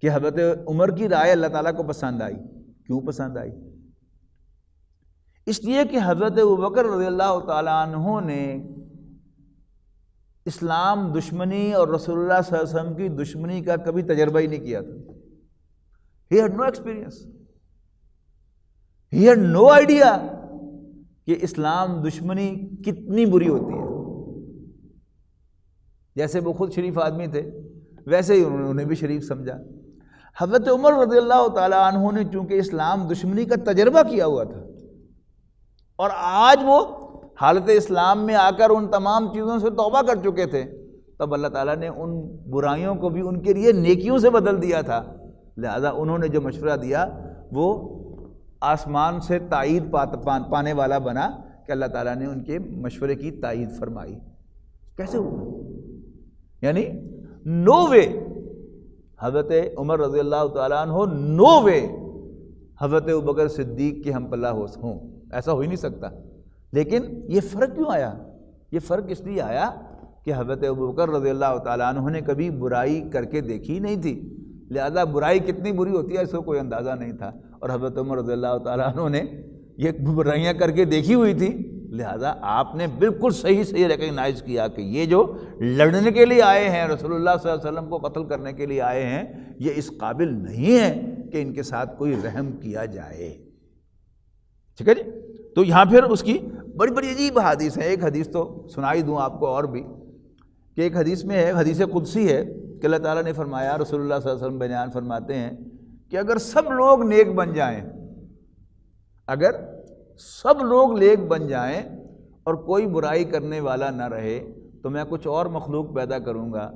کہ حضرت عمر کی رائے اللہ تعالیٰ کو پسند آئی۔ کیوں پسند آئی؟ اس لیے کہ حضرت ابوبکر رضی اللہ تعالیٰ عنہ نے اسلام دشمنی اور رسول اللہ صلی اللہ علیہ وسلم کی دشمنی کا کبھی تجربہ ہی نہیں کیا تھا۔ He had no experience. He had no idea کہ اسلام دشمنی کتنی بری ہوتی ہے۔ جیسے وہ خود شریف آدمی تھے ویسے ہی انہوں نے بھی شریف سمجھا۔ حضرت عمر رضی اللہ تعالیٰ عنہ نے چونکہ اسلام دشمنی کا تجربہ کیا ہوا تھا اور آج وہ حالت اسلام میں آ کر ان تمام چیزوں سے توبہ کر چکے تھے، تب اللہ تعالیٰ نے ان برائیوں کو بھی ان کے لیے نیکیوں سے بدل دیا تھا، لہذا انہوں نے جو مشورہ دیا وہ آسمان سے تائید پانے والا بنا کہ اللہ تعالیٰ نے ان کے مشورے کی تائید فرمائی۔ کیسے ہوا؟ یعنی نو وے حضرت عمر رضی اللہ تعالیٰ عنہ نو وے حضرت ابوبکر صدیق کے ہم پلہ ہوں، ایسا ہو ہی نہیں سکتا۔ لیکن یہ فرق کیوں آیا؟ یہ فرق اس لیے آیا کہ حضرت ابوبکر رضی اللہ تعالیٰ عنہ نے کبھی برائی کر کے دیکھی نہیں تھی، لہذا برائی کتنی بری ہوتی ہے اس کو کوئی اندازہ نہیں تھا، اور حضرت عمر رضی اللہ تعالیٰ عنہ نے یہ برائیاں کر کے دیکھی ہوئی تھی، لہذا آپ نے بالکل صحیح ریکگنائز کیا کہ یہ جو لڑنے کے لیے آئے ہیں، رسول اللہ صلی اللہ علیہ وسلم کو قتل کرنے کے لیے آئے ہیں، یہ اس قابل نہیں ہے کہ ان کے ساتھ کوئی رحم کیا جائے۔ ٹھیک ہے جی؟ تو یہاں پھر اس کی بڑی بڑی عجیب حدیث ہیں۔ ایک حدیث تو سنائی دوں آپ کو اور بھی، کہ ایک حدیث میں ہے، حدیث قدسی ہے، کہ اللہ تعالیٰ نے فرمایا، رسول اللہ صلی اللہ علیہ وسلم بیان فرماتے ہیں کہ اگر سب لوگ نیک بن جائیں، اگر سب لوگ نیک بن جائیں اور کوئی برائی کرنے والا نہ رہے، تو میں کچھ اور مخلوق پیدا کروں گا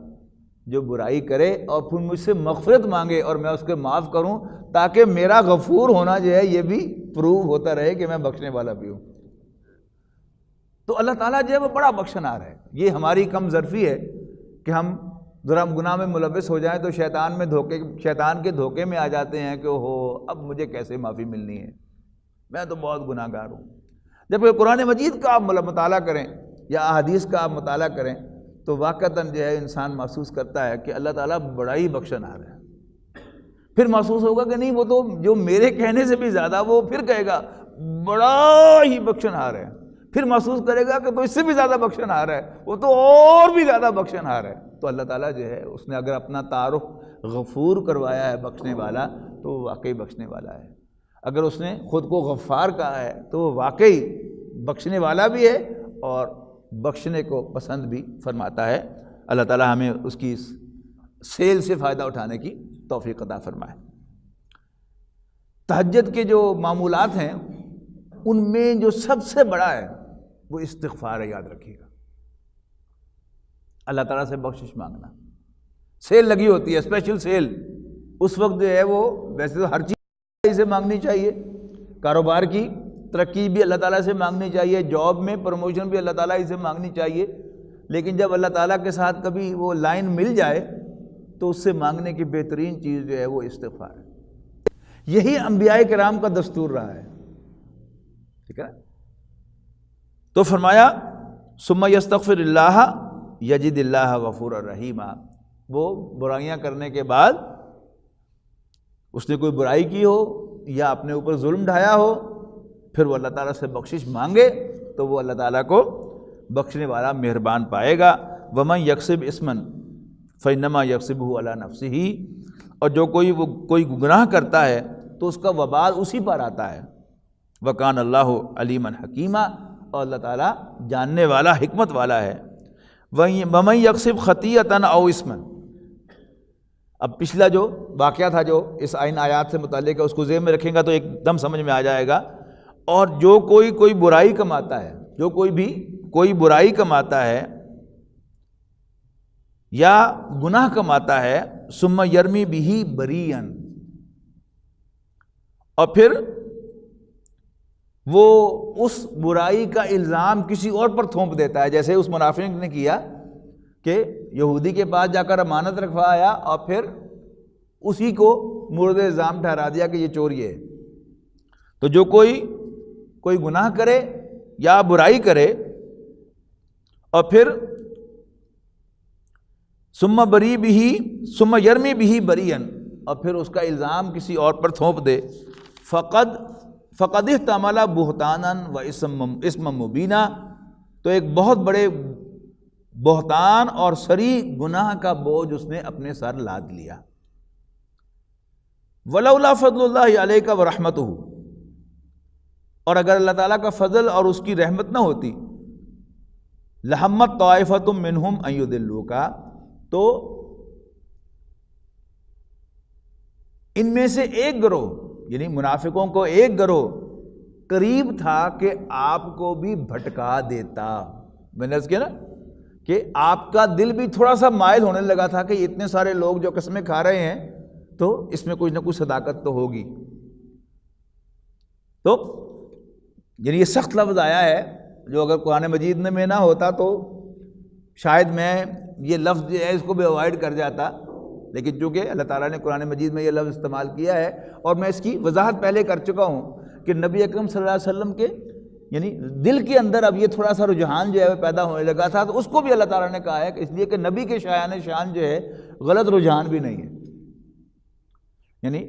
جو برائی کرے اور پھر مجھ سے مغفرت مانگے اور میں اس کے معاف کروں، تاکہ میرا غفور ہونا جو ہے یہ بھی پروو ہوتا رہے کہ میں بخشنے والا بھی ہوں۔ تو اللہ تعالیٰ جو ہے وہ بڑا بخشنہار ہے۔ یہ ہماری کم ظرفی ہے کہ ہم ذرا گناہ میں ملوث ہو جائیں تو شیطان کے دھوکے میں آ جاتے ہیں کہ اب مجھے کیسے معافی ملنی ہے، میں تو بہت گناہ گار ہوں۔ جب کہ قرآن مجید کا آپ مطالعہ کریں یا احادیث کا آپ مطالعہ کریں تو واقعتاً جو ہے انسان محسوس کرتا ہے کہ اللہ تعالیٰ بڑا ہی بخشنہار ہے۔ پھر محسوس ہوگا کہ نہیں، وہ تو جو میرے کہنے سے بھی زیادہ، وہ پھر کہے گا بڑا ہی بخشنہار ہے، پھر محسوس کرے گا کہ تو اس سے بھی زیادہ بخشنہار ہے، وہ تو اور بھی زیادہ بخشنہار ہے۔ تو اللہ تعالیٰ جو ہے اس نے اگر اپنا تعارف غفور کروایا ہے بخشنے والا، تو وہ واقعی بخشنے والا ہے۔ اگر اس نے خود کو غفار کہا ہے تو وہ واقعی بخشنے والا بھی ہے اور بخشنے کو پسند بھی فرماتا ہے۔ اللہ تعالیٰ ہمیں اس کی سیل سے فائدہ اٹھانے کی توفیق عطا فرمائے۔ تہجد کے جو معمولات ہیں ان میں جو سب سے بڑا ہے وہ استغفار ہے، یاد رکھیے گا۔ اللہ تعالیٰ سے بخشش مانگنا، سیل لگی ہوتی ہے، اسپیشل سیل، اس وقت جو ہے وہ ویسے تو ہر چیز سے مانگنی چاہیے، کاروبار کی ترقی بھی اللہ تعالیٰ سے مانگنی چاہیے، جاب میں پروموشن بھی اللہ تعالیٰ ہی سے مانگنی چاہیے، لیکن جب اللہ تعالیٰ کے ساتھ کبھی وہ لائن مل جائے تو اس سے مانگنے کی بہترین چیز جو ہے وہ استغفار ہے۔ یہی انبیاء کرام کا دستور رہا ہے، ٹھیک ہے۔ تو فرمایا ثم یستغفر اللہ یجد اللہ غفور الرحیم، وہ برائیاں کرنے کے بعد اس نے کوئی برائی کی ہو یا اپنے اوپر ظلم ڈھایا ہو، پھر وہ اللہ تعالیٰ سے بخشش مانگے تو وہ اللہ تعالیٰ کو بخشنے والا مہربان پائے گا۔ ومن یکسب اسما فانما یکسبہ علی نفسہ، اور جو کوئی گناہ کرتا ہے تو اس کا وبال اسی پر آتا ہے، وکان اللہ علیما حکیما، اور اللہ تعالیٰ جاننے والا حکمت والا ہے۔ وَمَن یکسب خطیئۃ او اثما، اب پچھلا جو واقعہ تھا جو اس ان آیات سے متعلق ہے اس کو ذہن میں رکھیں گا تو ایک دم سمجھ میں آ جائے گا۔ اور جو کوئی برائی کماتا ہے، جو کوئی برائی کماتا ہے یا گناہ کماتا ہے، ثم یرمی بہ بریئا، اور پھر وہ اس برائی کا الزام کسی اور پر تھوپ دیتا ہے، جیسے اس منافق نے کیا کہ یہودی کے پاس جا کر امانت رکھوایا اور پھر اسی کو مورد الزام ٹھہرا دیا کہ یہ چور یہ ہے۔ تو جو کوئی گناہ کرے یا برائی کرے اور پھر ثم یرمی بہ بریئا، اور پھر اس کا الزام کسی اور پر تھوپ دے، فقد احتمل بہتانا و اسما مبینا، تو ایک بہت بڑے بہتان اور صریح گناہ کا بوجھ اس نے اپنے سر لاد لیا۔ ولولا فضل اللہ علیک ورحمتہ، اور اگر اللہ تعالیٰ کا فضل اور اس کی رحمت نہ ہوتی، لہمت طائفۃ منہم ان یضلوک، تو ان میں سے ایک گروہ، یعنی منافقوں کو ایک گروہ قریب تھا کہ آپ کو بھی بھٹکا دیتا۔ میں نے عرض کیا نا کہ آپ کا دل بھی تھوڑا سا مائل ہونے لگا تھا کہ اتنے سارے لوگ جو قسمیں کھا رہے ہیں تو اس میں کچھ نہ کچھ صداقت تو ہوگی۔ تو یعنی یہ سخت لفظ آیا ہے جو اگر قرآن مجید میں نہ ہوتا تو شاید میں یہ لفظ جو ہے اس کو بھی اوائڈ کر جاتا، لیکن چونکہ اللہ تعالیٰ نے قرآن مجید میں یہ لفظ استعمال کیا ہے، اور میں اس کی وضاحت پہلے کر چکا ہوں کہ نبی اکرم صلی اللہ علیہ وسلم کے یعنی دل کے اندر اب یہ تھوڑا سا رجحان جو ہے وہ پیدا ہونے لگا تھا، تو اس کو بھی اللہ تعالیٰ نے کہا ہے کہ اس لیے کہ نبی کے شایان شان جو ہے غلط رجحان بھی نہیں ہے۔ یعنی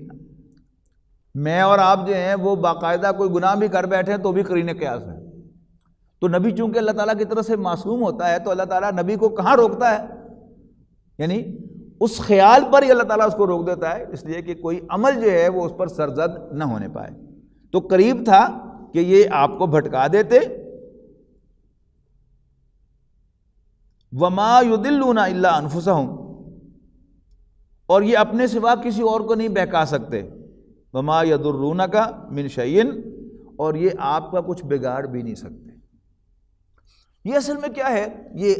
میں اور آپ جو ہیں وہ باقاعدہ کوئی گناہ بھی کر بیٹھے تو بھی قرین قیاس ہے، تو نبی چونکہ اللہ تعالیٰ کی طرف سے معصوم ہوتا ہے تو اللہ تعالیٰ نبی کو کہاں روکتا ہے، یعنی اس خیال پر ہی اللہ تعالیٰ اس کو روک دیتا ہے، اس لیے کہ کوئی عمل جو ہے وہ اس پر سرزد نہ ہونے پائے۔ تو قریب تھا کہ یہ آپ کو بھٹکا دیتے۔ وما یضلون الا انفسهم، اور یہ اپنے سوا کسی اور کو نہیں بہکا سکتے۔ وما یضرونک من شیء، اور یہ آپ کا کچھ بگاڑ بھی نہیں سکتے۔ یہ اصل میں کیا ہے، یہ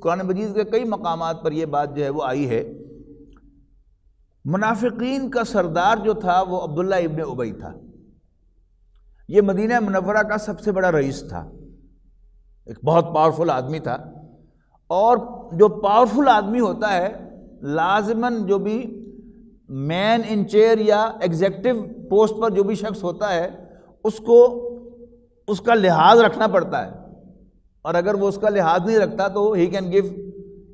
قرآن مجید کے کئی مقامات پر یہ بات جو ہے وہ آئی ہے۔ منافقین کا سردار جو تھا وہ عبداللہ ابن ابی تھا، یہ مدینہ منورہ کا سب سے بڑا رئیس تھا، ایک بہت پاورفل آدمی تھا، اور جو پاورفل آدمی ہوتا ہے لازماً جو بھی مین ان چیئر یا ایگزیکٹو پوسٹ پر جو بھی شخص ہوتا ہے اس کو اس کا لحاظ رکھنا پڑتا ہے، اور اگر وہ اس کا لحاظ نہیں رکھتا تو ہی کین گیو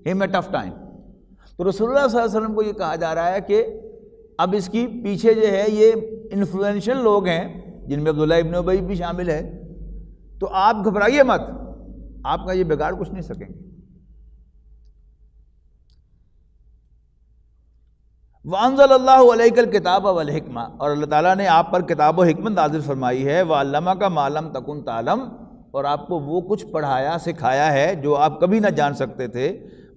ہم اے ٹف ٹائم۔ تو رسول اللہ صلی اللہ علیہ وسلم کو یہ کہا جا رہا ہے کہ اب اس کی پیچھے جو ہے یہ انفلوئنشل لوگ ہیں جن میں عبداللہ ابن ابی بھی شامل ہے، تو آپ گھبرائیے مت، آپ کا یہ بگاڑ کچھ نہیں سکیں گے۔ وَأَنزَلَ اللَّهُ عَلَيْكَ الْكِتَابَ وَالْحِكْمَةَ، اور اللہ تعالیٰ نے آپ پر کتاب و حکمت نازل فرمائی ہے۔ وَعَلَّمَكَ مَا لَمْ تَكُنْ تَعْلَمْ، اور آپ کو وہ کچھ پڑھایا سکھایا ہے جو آپ کبھی نہ جان سکتے تھے۔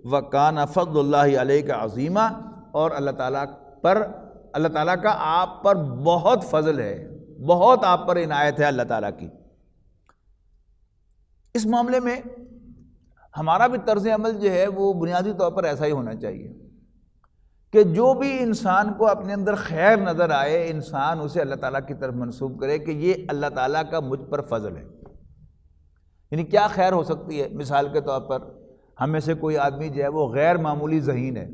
وَكَانَ فَضْلُ اللَّهِ عَلَيْكَ عَظِيمًا، اور اللہ تعالیٰ کا آپ پر بہت فضل ہے، بہت آپ پر عنایت ہے اللہ تعالیٰ کی۔ اس معاملے میں ہمارا بھی طرز عمل جو ہے وہ بنیادی طور پر ایسا ہی ہونا چاہیے کہ جو بھی انسان کو اپنے اندر خیر نظر آئے انسان اسے اللہ تعالیٰ کی طرف منسوب کرے کہ یہ اللہ تعالیٰ کا مجھ پر فضل ہے۔ یعنی کیا خیر ہو سکتی ہے؟ مثال کے طور پر ہم میں سے کوئی آدمی جو ہے وہ غیر معمولی ذہین ہے،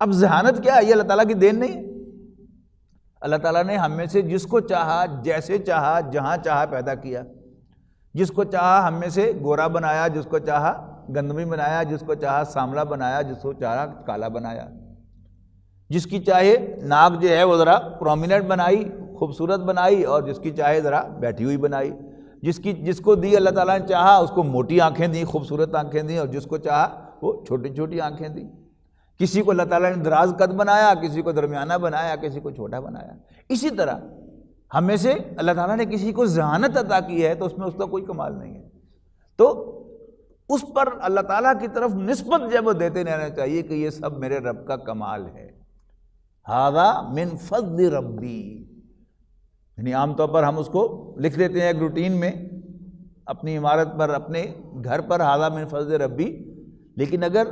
اب ذہانت کیا ہے؟ یہ اللہ تعالیٰ کی دین نہیں ہے؟ اللہ تعالیٰ نے ہم میں سے جس کو چاہا جیسے چاہا جہاں چاہا پیدا کیا، جس کو چاہا ہم میں سے گورا بنایا، جس کو چاہا گندمی بنایا، جس کو چاہا سانولا بنایا، جس کو چاہا کالا بنایا، جس کی چاہے ناک جو ہے وہ ذرا پرومیننٹ بنائی، خوبصورت بنائی، اور جس کی چاہے ذرا بیٹھی ہوئی بنائی، جس کو دی اللہ تعالیٰ نے چاہا اس کو موٹی آنکھیں دیں، خوبصورت آنکھیں دیں، اور جس کو چاہا وہ چھوٹی چھوٹی آنکھیں دیں۔ کسی کو اللہ تعالیٰ نے دراز قد بنایا، کسی کو درمیانہ بنایا، کسی کو چھوٹا بنایا۔ اسی طرح ہم میں سے اللہ تعالیٰ نے کسی کو ذہانت عطا کی ہے تو اس میں اس کا کوئی کمال نہیں ہے، تو اس پر اللہ تعالیٰ کی طرف نسبت جب وہ دیتے رہنا چاہیے کہ یہ سب میرے رب کا کمال ہے، ھذا من فضل ربی، یعنی عام طور پر ہم اس کو لکھ لیتے ہیں ایک روٹین میں اپنی عمارت پر، اپنے گھر پر، ھذا من فضل ربی، لیکن اگر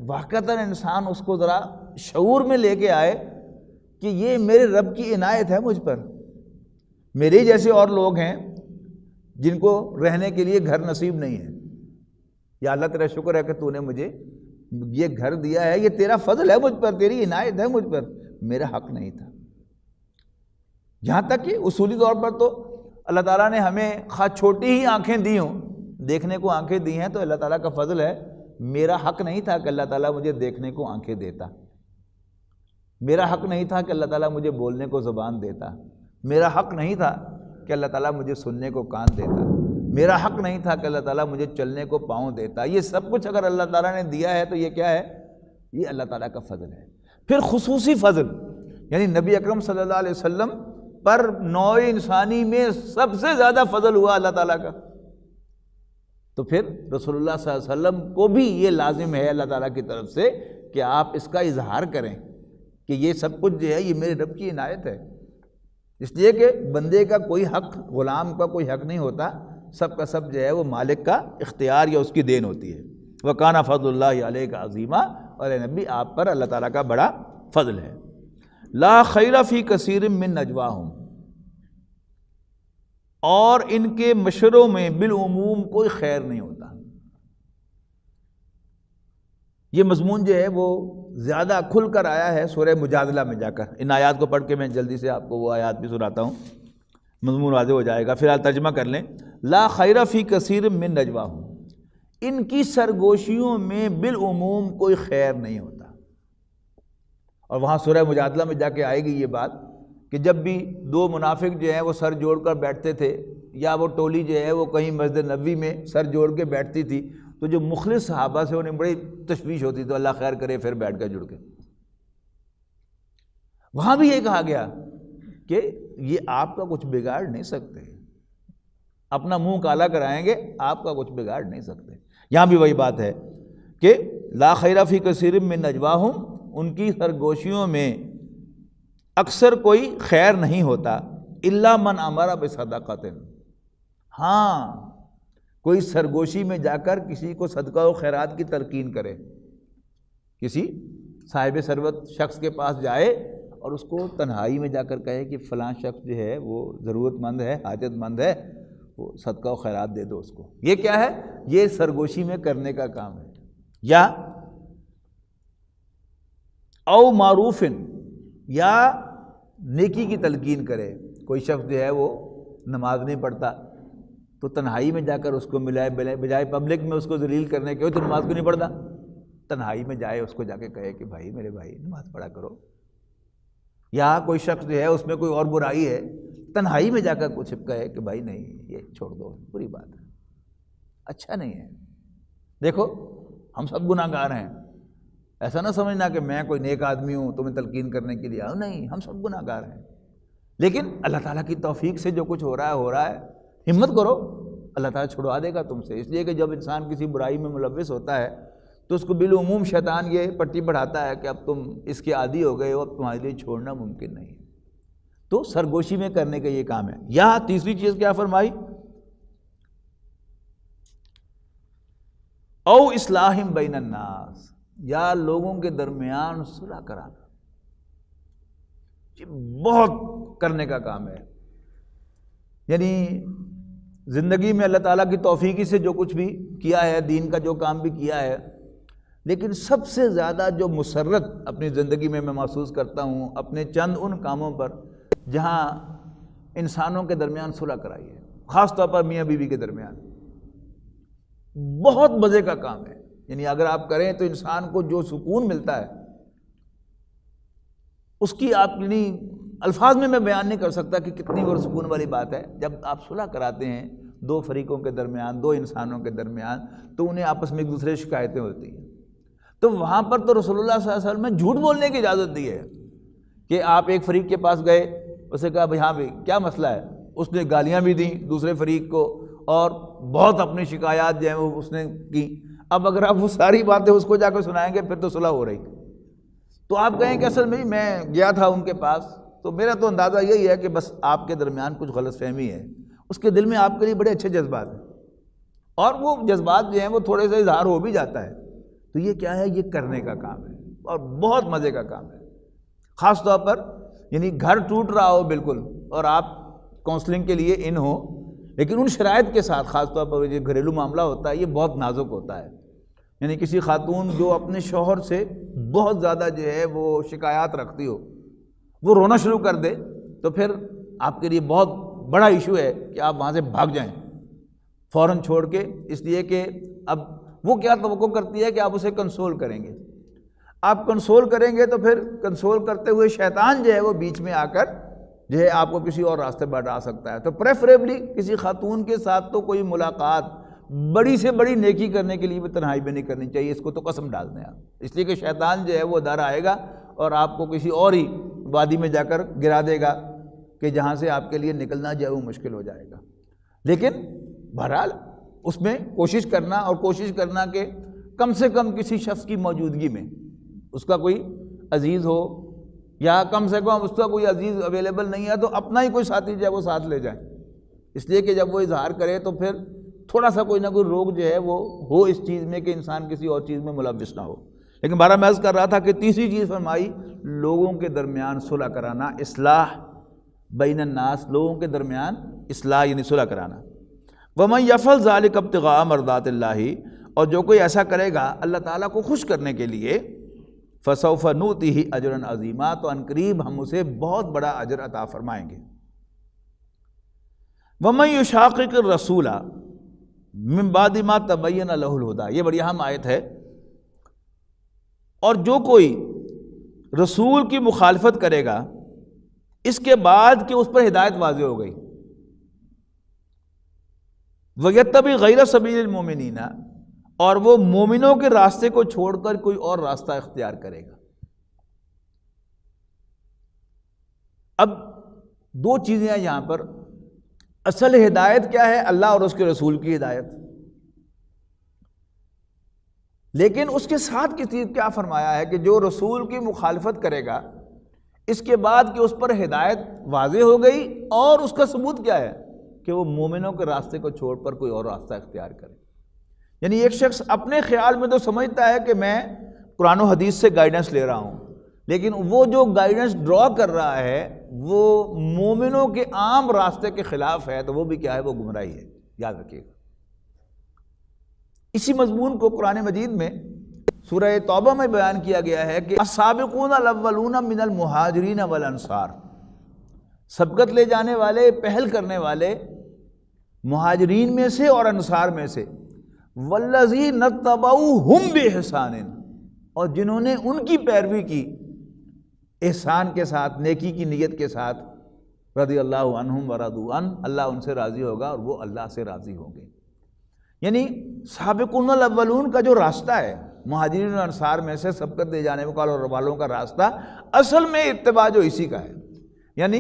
واقعتاً انسان اس کو ذرا شعور میں لے کے آئے کہ یہ میرے رب کی عنایت ہے مجھ پر، میرے جیسے اور لوگ ہیں جن کو رہنے کے لیے گھر نصیب نہیں ہے، یا اللہ تیرا شکر ہے کہ تو نے مجھے یہ گھر دیا ہے، یہ تیرا فضل ہے مجھ پر، تیری عنایت ہے مجھ پر، میرا حق نہیں تھا۔ یہاں تک کہ اصولی طور پر تو اللہ تعالیٰ نے ہمیں خواہ چھوٹی ہی آنکھیں دی ہوں، دیکھنے کو آنکھیں دی ہیں تو اللہ تعالیٰ کا فضل ہے، میرا حق نہیں تھا کہ اللہ تعالیٰ مجھے دیکھنے کو آنکھیں دیتا، میرا حق نہیں تھا کہ اللہ تعالیٰ مجھے بولنے کو زبان دیتا، میرا حق نہیں تھا کہ اللہ تعالیٰ مجھے سننے کو کان دیتا، میرا حق نہیں تھا کہ اللہ تعالیٰ مجھے چلنے کو پاؤں دیتا۔ یہ سب کچھ اگر اللہ تعالیٰ نے دیا ہے تو یہ کیا ہے؟ یہ اللہ تعالیٰ کا فضل ہے۔ پھر خصوصی فضل، یعنی نبی اکرم صلی اللہ علیہ وسلم پر نوع انسانی میں سب سے زیادہ فضل ہوا اللہ تعالیٰ کا، تو پھر رسول اللہ صلی اللہ علیہ وسلم کو بھی یہ لازم ہے اللہ تعالیٰ کی طرف سے کہ آپ اس کا اظہار کریں کہ یہ سب کچھ جو ہے یہ میرے رب کی عنایت ہے، اس لیے کہ بندے کا کوئی حق، غلام کا کوئی حق نہیں ہوتا، سب کا سب جو ہے وہ مالک کا اختیار یا اس کی دین ہوتی ہے۔ وَكَانَ فَضْلُ اللَّهِ عَلَيْكَ عَظِيمًا، اور اے نبی آپ پر اللہ تعالیٰ کا بڑا فضل ہے۔ لا خیر فی کثیر من نجواہم، اور ان کے مشوروں میں بالعموم کوئی خیر نہیں ہوتا۔ یہ مضمون جو ہے وہ زیادہ کھل کر آیا ہے سورہ مجادلہ میں جا کر، ان آیات کو پڑھ کے میں جلدی سے آپ کو وہ آیات بھی سناتا ہوں، مضمون واضح ہو جائے گا۔ فی الحال ترجمہ کر لیں، لا خیر فی کثیر من نجواہم، ان کی سرگوشیوں میں بالعموم کوئی خیر نہیں ہوتا۔ اور وہاں سورہ مجادلہ میں جا کے آئے گی یہ بات کہ جب بھی دو منافق جو ہیں وہ سر جوڑ کر بیٹھتے تھے، یا وہ ٹولی جو ہے وہ کہیں مسجد نبوی میں سر جوڑ کے بیٹھتی تھی، تو جو مخلص صحابہ سے انہیں بڑی تشویش ہوتی تو اللہ خیر کرے پھر بیٹھ کر جڑ کے۔ وہاں بھی یہ کہا گیا کہ یہ آپ کا کچھ بگاڑ نہیں سکتے، اپنا منہ کالا کرائیں گے، آپ کا کچھ بگاڑ نہیں سکتے۔ یہاں بھی وہی بات ہے کہ لا خیر فی کثیر من نجواہم، ان کی سرگوشیوں میں اکثر کوئی خیر نہیں ہوتا، الا من امر بصدقۃ، ہاں کوئی سرگوشی میں جا کر کسی کو صدقہ و خیرات کی تلقین کرے، کسی صاحب ثروت شخص کے پاس جائے اور اس کو تنہائی میں جا کر کہے کہ فلاں شخص جو ہے وہ ضرورت مند ہے، حاجت مند ہے، وہ صدقہ و خیرات دے دو اس کو، یہ کیا ہے؟ یہ سرگوشی میں کرنے کا کام ہے۔ یا او معروف، یا نیکی کی تلقین کرے، کوئی شخص جو ہے وہ نماز نہیں پڑھتا تو تنہائی میں جا کر اس کو ملائے، بجائے پبلک میں اس کو ذلیل کرنے کے، تو نماز کو نہیں پڑھتا، تنہائی میں جائے اس کو جا کے کہے کہ بھائی میرے بھائی نماز پڑھا کرو۔ یا کوئی شخص جو ہے اس میں کوئی اور برائی ہے، تنہائی میں جا کر کچھ کہے کہ بھائی نہیں یہ چھوڑ دو، بری بات ہے، اچھا نہیں ہے۔ دیکھو ہم سب گناہ گار ہیں، ایسا نہ سمجھنا کہ میں کوئی نیک آدمی ہوں تمہیں تلقین کرنے کے لیے آؤں، نہیں، ہم سب گناہ گار ہیں، لیکن اللہ تعالیٰ کی توفیق سے جو کچھ ہو رہا ہے، ہمت کرو، اللہ تعالیٰ چھڑوا دے گا تم سے۔ اس لیے کہ جب انسان کسی برائی میں ملوث ہوتا ہے تو اس کو بالعموم شیطان یہ پٹی بڑھاتا ہے کہ اب تم اس کے عادی ہو گئے ہو، اب تمہارے لیے چھوڑنا ممکن نہیں ہے، تو سرگوشی میں کرنے کا یہ کام ہے۔ یہاں تیسری چیز کیا فرمائی؟ او اصلاح بین الناس، یا لوگوں کے درمیان صلح کرانا، یہ بہت کرنے کا کام ہے۔ یعنی زندگی میں اللہ تعالیٰ کی توفیقی سے جو کچھ بھی کیا ہے، دین کا جو کام بھی کیا ہے، لیکن سب سے زیادہ جو مسرت اپنی زندگی میں محسوس کرتا ہوں اپنے چند ان کاموں پر جہاں انسانوں کے درمیان صلح کرائی ہے، خاص طور پر میاں بیوی کے درمیان، بہت مزے کا کام ہے۔ یعنی اگر آپ کریں تو انسان کو جو سکون ملتا ہے اس کی آپ یعنی الفاظ میں بیان نہیں کر سکتا کہ کتنی بڑی سکون والی بات ہے۔ جب آپ صلح کراتے ہیں دو فریقوں کے درمیان، دو انسانوں کے درمیان، تو انہیں آپس میں ایک دوسرے سے شکایتیں ہوتی ہیں، تو وہاں پر تو رسول اللہ صلی اللہ علیہ وسلم نے جھوٹ بولنے کی اجازت دی ہے کہ آپ ایک فریق کے پاس گئے اسے کہا بھائی ہاں بھائی کیا مسئلہ ہے؟ اس نے گالیاں بھی دیں دوسرے فریق کو اور بہت اپنی شکایات جو ہیں وہ اس نے کی۔ اب اگر آپ وہ ساری باتیں اس کو جا کے سنائیں گے پھر تو صلح ہو رہی۔ تو آپ کہیں کہ اصل میں میں گیا تھا ان کے پاس، تو میرا تو اندازہ یہی ہے کہ بس آپ کے درمیان کچھ غلط فہمی ہے، اس کے دل میں آپ کے لیے بڑے اچھے جذبات ہیں، اور وہ جذبات جو ہیں وہ تھوڑے سے اظہار ہو بھی جاتا ہے۔ تو یہ کیا ہے؟ یہ کرنے کا کام ہے اور بہت مزے کا کام ہے، خاص طور پر یعنی گھر ٹوٹ رہا ہو بالکل اور آپ کونسلنگ کے لیے ان ہو، لیکن ان شرائط کے ساتھ، خاص طور پر یہ گھریلو معاملہ ہوتا ہے یہ بہت نازک ہوتا ہے، یعنی کسی خاتون جو اپنے شوہر سے بہت زیادہ جو ہے وہ شکایات رکھتی ہو، وہ رونا شروع کر دے تو پھر آپ کے لیے بہت بڑا ایشو ہے کہ آپ وہاں سے بھاگ جائیں فوراً چھوڑ کے، اس لیے کہ اب وہ کیا توقع کرتی ہے کہ آپ اسے کنسول کریں گے۔ آپ کنسول کریں گے تو پھر کنسول کرتے ہوئے شیطان جو ہے وہ بیچ میں آ کر جو ہے آپ کو کسی اور راستے پر ڈال سکتا ہے۔ تو پریفریبلی کسی خاتون کے ساتھ تو کوئی ملاقات بڑی سے بڑی نیکی کرنے کے لیے بھی تنہائی میں نہیں کرنی چاہیے، اس کو تو قسم ڈال دیں آپ، اس لیے کہ شیطان جو ہے وہ ڈر آئے گا اور آپ کو کسی اور ہی وادی میں جا کر گرا دے گا کہ جہاں سے آپ کے لیے نکلنا جو ہے وہ مشکل ہو جائے گا۔ لیکن بہرحال اس میں کوشش کرنا کہ کم سے کم کسی شخص کی موجودگی میں، اس کا کوئی عزیز ہو یا کم سے کم اس کا کوئی عزیز اویلیبل نہیں ہے تو اپنا ہی کوئی ساتھی جو ہے وہ ساتھ لے جائیں، اس لیے کہ جب وہ اظہار کرے تو پھر تھوڑا سا کوئی نہ کوئی روک جو ہے وہ ہو اس چیز میں کہ انسان کسی اور چیز میں ملوث نہ ہو۔ لیکن بارہ میں عرض کر رہا تھا کہ تیسری چیز فرمائی لوگوں کے درمیان صلح کرانا، اصلاح بین الناس، لوگوں کے درمیان اصلاح یعنی صلح کرانا۔ وَمَن يَفْعَلْ ذَلِكَ ابْتِغَاءَ مَرْضَاتِ اللَّهِ، اور جو کوئی ایسا کرے گا اللہ تعالیٰ کو خوش کرنے کے لیے، فَسَوْفَ نُؤْتِهِ أَجْرًا عَظِيمًا، تو عنقریب ہم اسے بہت بڑا اجر عطا فرمائیں گے۔ وَمَن يُشَاقِقِ الرَّسُولَ مِن بَعْدِ مَا تَبَيَّنَ لَهُ الْهُدَىٰ، یہ بڑی اہم آیت ہے۔ اور جو کوئی رسول کی مخالفت کرے گا اس کے بعد کہ اس پر ہدایت واضح ہو گئی، وَيَتَّبِعْ غَيْرَ سَبِيلِ الْمُؤْمِنِينَ، اور وہ مومنوں کے راستے کو چھوڑ کر کوئی اور راستہ اختیار کرے گا۔ اب دو چیزیں ہیں یہاں پر، اصل ہدایت کیا ہے؟ اللہ اور اس کے رسول کی ہدایت، لیکن اس کے ساتھ کی چیز کیا فرمایا ہے کہ جو رسول کی مخالفت کرے گا اس کے بعد کہ اس پر ہدایت واضح ہو گئی، اور اس کا ثبوت کیا ہے کہ وہ مومنوں کے راستے کو چھوڑ کر کوئی اور راستہ اختیار کرے۔ یعنی ایک شخص اپنے خیال میں تو سمجھتا ہے کہ میں قرآن و حدیث سے گائیڈنس لے رہا ہوں، لیکن وہ جو گائیڈنس ڈرا کر رہا ہے وہ مومنوں کے عام راستے کے خلاف ہے، تو وہ بھی کیا ہے؟ وہ گمراہی ہے، یاد رکھیے گا۔ اسی مضمون کو قرآن مجید میں سورہ توبہ میں بیان کیا گیا ہے کہ السابقون الاولون من المہاجرین والانصار، سبقت لے جانے والے، پہل کرنے مہاجرین میں سے اور انصار میں سے، والذین اتبعوہم بإحسان، اور جنہوں نے ان کی پیروی کی احسان کے ساتھ، نیکی کی نیت کے ساتھ، رضی اللہ عنہم ورضوا عنہ، اللہ ان سے راضی ہوگا اور وہ اللہ سے راضی ہوں گے۔ یعنی سابقون الاولون کا جو راستہ ہے مہاجرین اور انصار میں سے سبقت دے جانے والوں کا راستہ، اصل میں اتباع جو اسی کا ہے، یعنی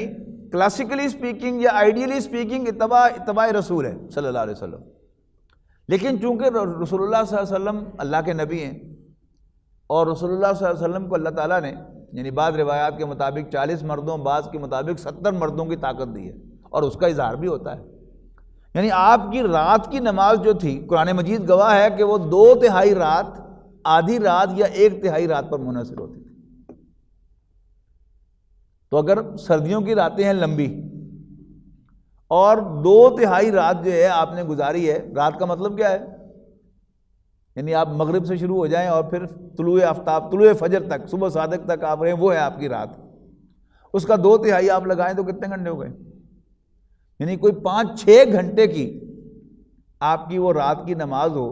کلاسیکلی سپیکنگ یا آئیڈیلی سپیکنگ اتباع رسول ہے صلی اللہ علیہ وسلم۔ لیکن چونکہ رسول اللہ صلی اللہ علیہ وسلم اللہ کے نبی ہیں، اور رسول اللہ صلی اللہ علیہ وسلم کو اللہ تعالیٰ نے یعنی بعض روایات کے مطابق 40 مردوں، بعض کے مطابق 70 مردوں کی طاقت دی ہے، اور اس کا اظہار بھی ہوتا ہے۔ یعنی آپ کی رات کی نماز جو تھی، قرآن مجید گواہ ہے کہ وہ 2/3 رات، آدھی رات یا 1/3 رات پر منحصر ہوتی تھی۔ تو اگر سردیوں کی راتیں ہیں لمبی اور 2/3 رات جو ہے آپ نے گزاری ہے، رات کا مطلب کیا ہے؟ یعنی آپ مغرب سے شروع ہو جائیں اور پھر طلوع آفتاب، طلوع فجر تک، صبح صادق تک آپ رہیں، وہ ہے آپ کی رات۔ اس کا 2/3 آپ لگائیں تو کتنے گھنٹے ہو گئے؟ یعنی کوئی 5-6 گھنٹے کی آپ کی وہ رات کی نماز ہو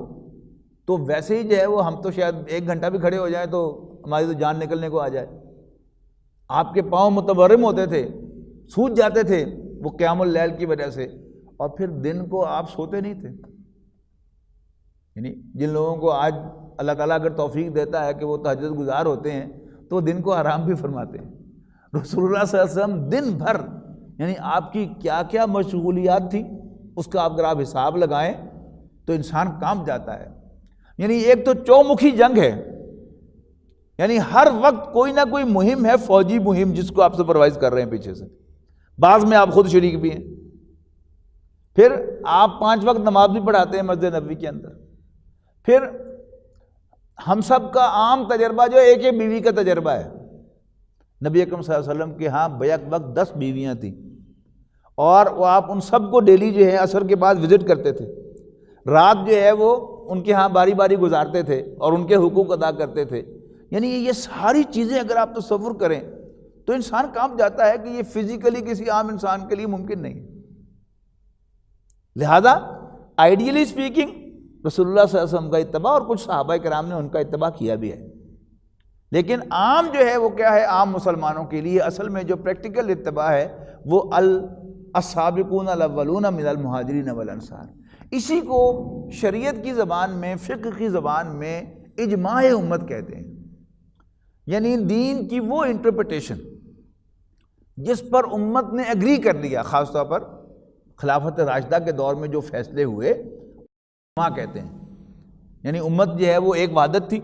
تو ویسے ہی جو ہے وہ ہم تو شاید 1 گھنٹہ بھی کھڑے ہو جائیں تو ہماری تو جان نکلنے کو آ جائے۔ آپ کے پاؤں متورم ہوتے تھے، سوج جاتے تھے وہ قیام اللیل کی وجہ سے، اور پھر دن کو آپ سوتے نہیں تھے۔ یعنی جن لوگوں کو آج اللہ تعالیٰ اگر توفیق دیتا ہے کہ وہ تہجد گزار ہوتے ہیں تو دن کو آرام بھی فرماتے ہیں۔ رسول اللہ صلی اللہ علیہ وسلم دن بھر یعنی آپ کی کیا کیا مشغولیات تھی اس کا اگر آپ حساب لگائیں تو انسان کام جاتا ہے. یعنی ایک تو چومکھی جنگ ہے، یعنی ہر وقت کوئی نہ کوئی مہم ہے، فوجی مہم جس کو آپ سپروائز کر رہے ہیں پیچھے سے، بعض میں آپ خود شریک بھی ہیں. پھر آپ 5 وقت نماز بھی پڑھاتے ہیں مسجد نبوی کے اندر. پھر ہم سب کا عام تجربہ جو ایک ہی بیوی کا تجربہ ہے. نبی اکرم صلی اللہ علیہ وسلم کے ہاں بیک وقت 10 بیویاں تھیں، اور وہ آپ ان سب کو ڈیلی جو ہے عصر کے بعد وزٹ کرتے تھے. رات جو ہے وہ ان کے ہاں باری باری گزارتے تھے اور ان کے حقوق ادا کرتے تھے. یعنی یہ ساری چیزیں اگر آپ تصور کریں تو انسان کام جاتا ہے کہ یہ فزیکلی کسی عام انسان کے لیے ممکن نہیں. لہذا آئیڈیلی اسپیکنگ رسول اللہ صلی اللہ علیہ وسلم کا اتباع، اور کچھ صحابہ کرام نے ان کا اتباع کیا بھی ہے. لیکن عام جو ہے وہ کیا ہے، عام مسلمانوں کے لیے اصل میں جو پریکٹیکل اتباع ہے وہ السابقون الاولون من المہاجرین والانصار. اسی کو شریعت کی زبان میں، فقہ کی زبان میں اجماع امت کہتے ہیں. یعنی دین کی وہ انٹرپریٹیشن جس پر امت نے ایگری کر لیا، خاص طور پر خلافت راشدہ کے دور میں جو فیصلے ہوئے اجماع کہتے ہیں. یعنی امت جو ہے وہ ایک وحدت تھی،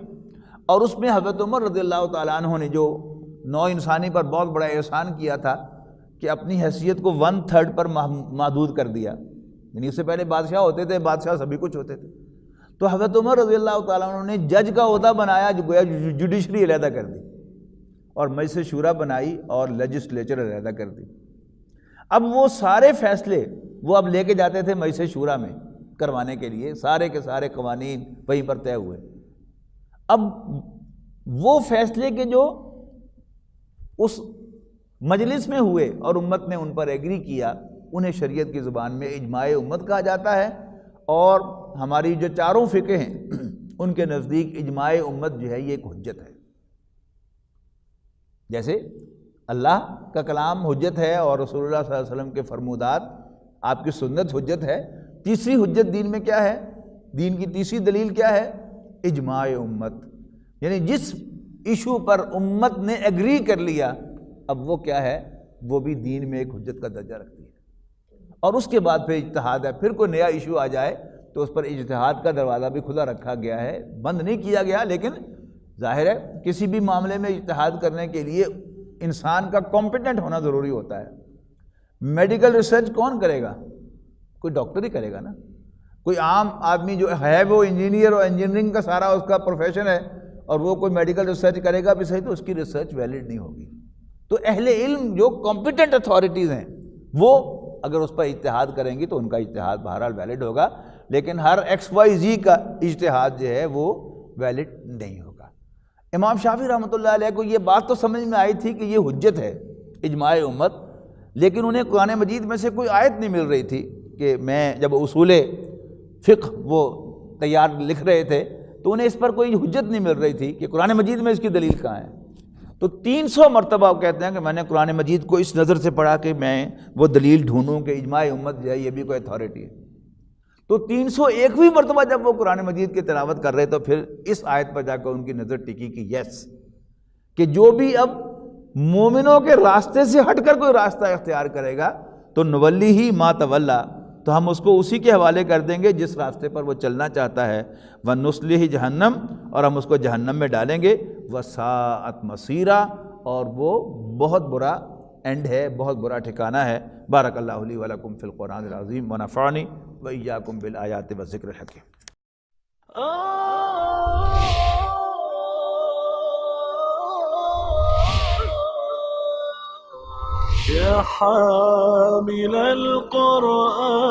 اور اس میں حضرت عمر رضی اللہ تعالیٰ عنہ نے جو نوع انسانی پر بہت بڑا احسان کیا تھا کہ اپنی حیثیت کو 1/3 پر محدود کر دیا. یعنی اس سے پہلے بادشاہ ہوتے تھے، بادشاہ سبھی کچھ ہوتے تھے، تو حضرت عمر رضی اللہ تعالیٰ عنہ نے جج کا عہدہ بنایا، جو گویا جوڈیشری علیحدہ کر دی، اور مجلس شورا بنائی اور لیجسلیچر علیحدہ کر دی. اب وہ سارے فیصلے وہ اب لے کے جاتے تھے مجلس شورا میں کروانے کے لیے، سارے کے سارے قوانین وہیں پر طے ہوئے. اب وہ فیصلے کے جو اس مجلس میں ہوئے اور امت نے ان پر ایگری کیا، انہیں شریعت کی زبان میں اجماع امت کہا جاتا ہے. اور ہماری جو چاروں فقہ ہیں ان کے نزدیک اجماع امت جو ہے یہ ایک حجت ہے. جیسے اللہ کا کلام حجت ہے اور رسول اللہ صلی اللہ علیہ وسلم کے فرمودات، آپ کی سنت حجت ہے. تیسری حجت دین میں کیا ہے؟ دین کی تیسری دلیل کیا ہے؟ اجماع امت. یعنی جس ایشو پر امت نے ایگری کر لیا، اب وہ کیا ہے؟ وہ بھی دین میں ایک حجت کا درجہ رکھتی ہے. اور اس کے بعد پھر اجتہاد ہے. پھر کوئی نیا ایشو آ جائے تو اس پر اجتہاد کا دروازہ بھی کھلا رکھا گیا ہے، بند نہیں کیا گیا. لیکن ظاہر ہے کسی بھی معاملے میں اجتہاد کرنے کے لیے انسان کا کمپیٹنٹ ہونا ضروری ہوتا ہے. میڈیکل ریسرچ کون کرے گا؟ کوئی ڈاکٹر ہی کرے گا نا. کوئی عام آدمی جو ہے وہ انجینئر، اور انجینئرنگ کا سارا اس کا پروفیشن ہے، اور وہ کوئی میڈیکل ریسرچ کرے گا بھی صحیح تو اس کی ریسرچ ویلڈ نہیں ہوگی. تو اہل علم جو کمپیٹنٹ اتھارٹیز ہیں وہ اگر اس پر اجتہاد کریں گی تو ان کا اجتہاد بہرحال ویلڈ ہوگا. لیکن ہر XYZ کا اجتہاد جو ہے وہ ویلڈ نہیں ہوگا. امام شافعی رحمۃ اللہ علیہ کو یہ بات تو سمجھ میں آئی تھی کہ یہ حجت ہے اجماع امت، لیکن انہیں قرآن مجید میں سے کوئی آیت نہیں مل رہی تھی. کہ میں جب اصول فقہ وہ تیار لکھ رہے تھے تو انہیں اس پر کوئی حجت نہیں مل رہی تھی کہ قرآن مجید میں اس کی دلیل کہاں ہے. تو 300 مرتبہ وہ کہتے ہیں کہ میں نے قرآن مجید کو اس نظر سے پڑھا کہ میں وہ دلیل ڈھونڈوں کہ اجماع امت جو ہے یہ بھی کوئی اتھارٹی ہے. تو 301ویں مرتبہ جب وہ قرآن مجید کی تلاوت کر رہے تو پھر اس آیت پر جا کر ان کی نظر ٹکی کہ یس، کہ جو بھی اب مومنوں کے راستے سے ہٹ کر کوئی راستہ اختیار کرے گا تو نولی ہی ما تولا، تو ہم اس کو اسی کے حوالے کر دیں گے جس راستے پر وہ چلنا چاہتا ہے. وَنُصْلِهِ جہنم، اور ہم اس کو جہنم میں ڈالیں گے. وَسَاءَتْ مَصِيرًا، اور وہ بہت برا اینڈ ہے، بہت برا ٹھکانہ ہے. بارک اللہ لی ولکم فی القرآن العظیم ونفعنی وإیاکم بالآیات والذکر الحکیم. يا حامل القرآن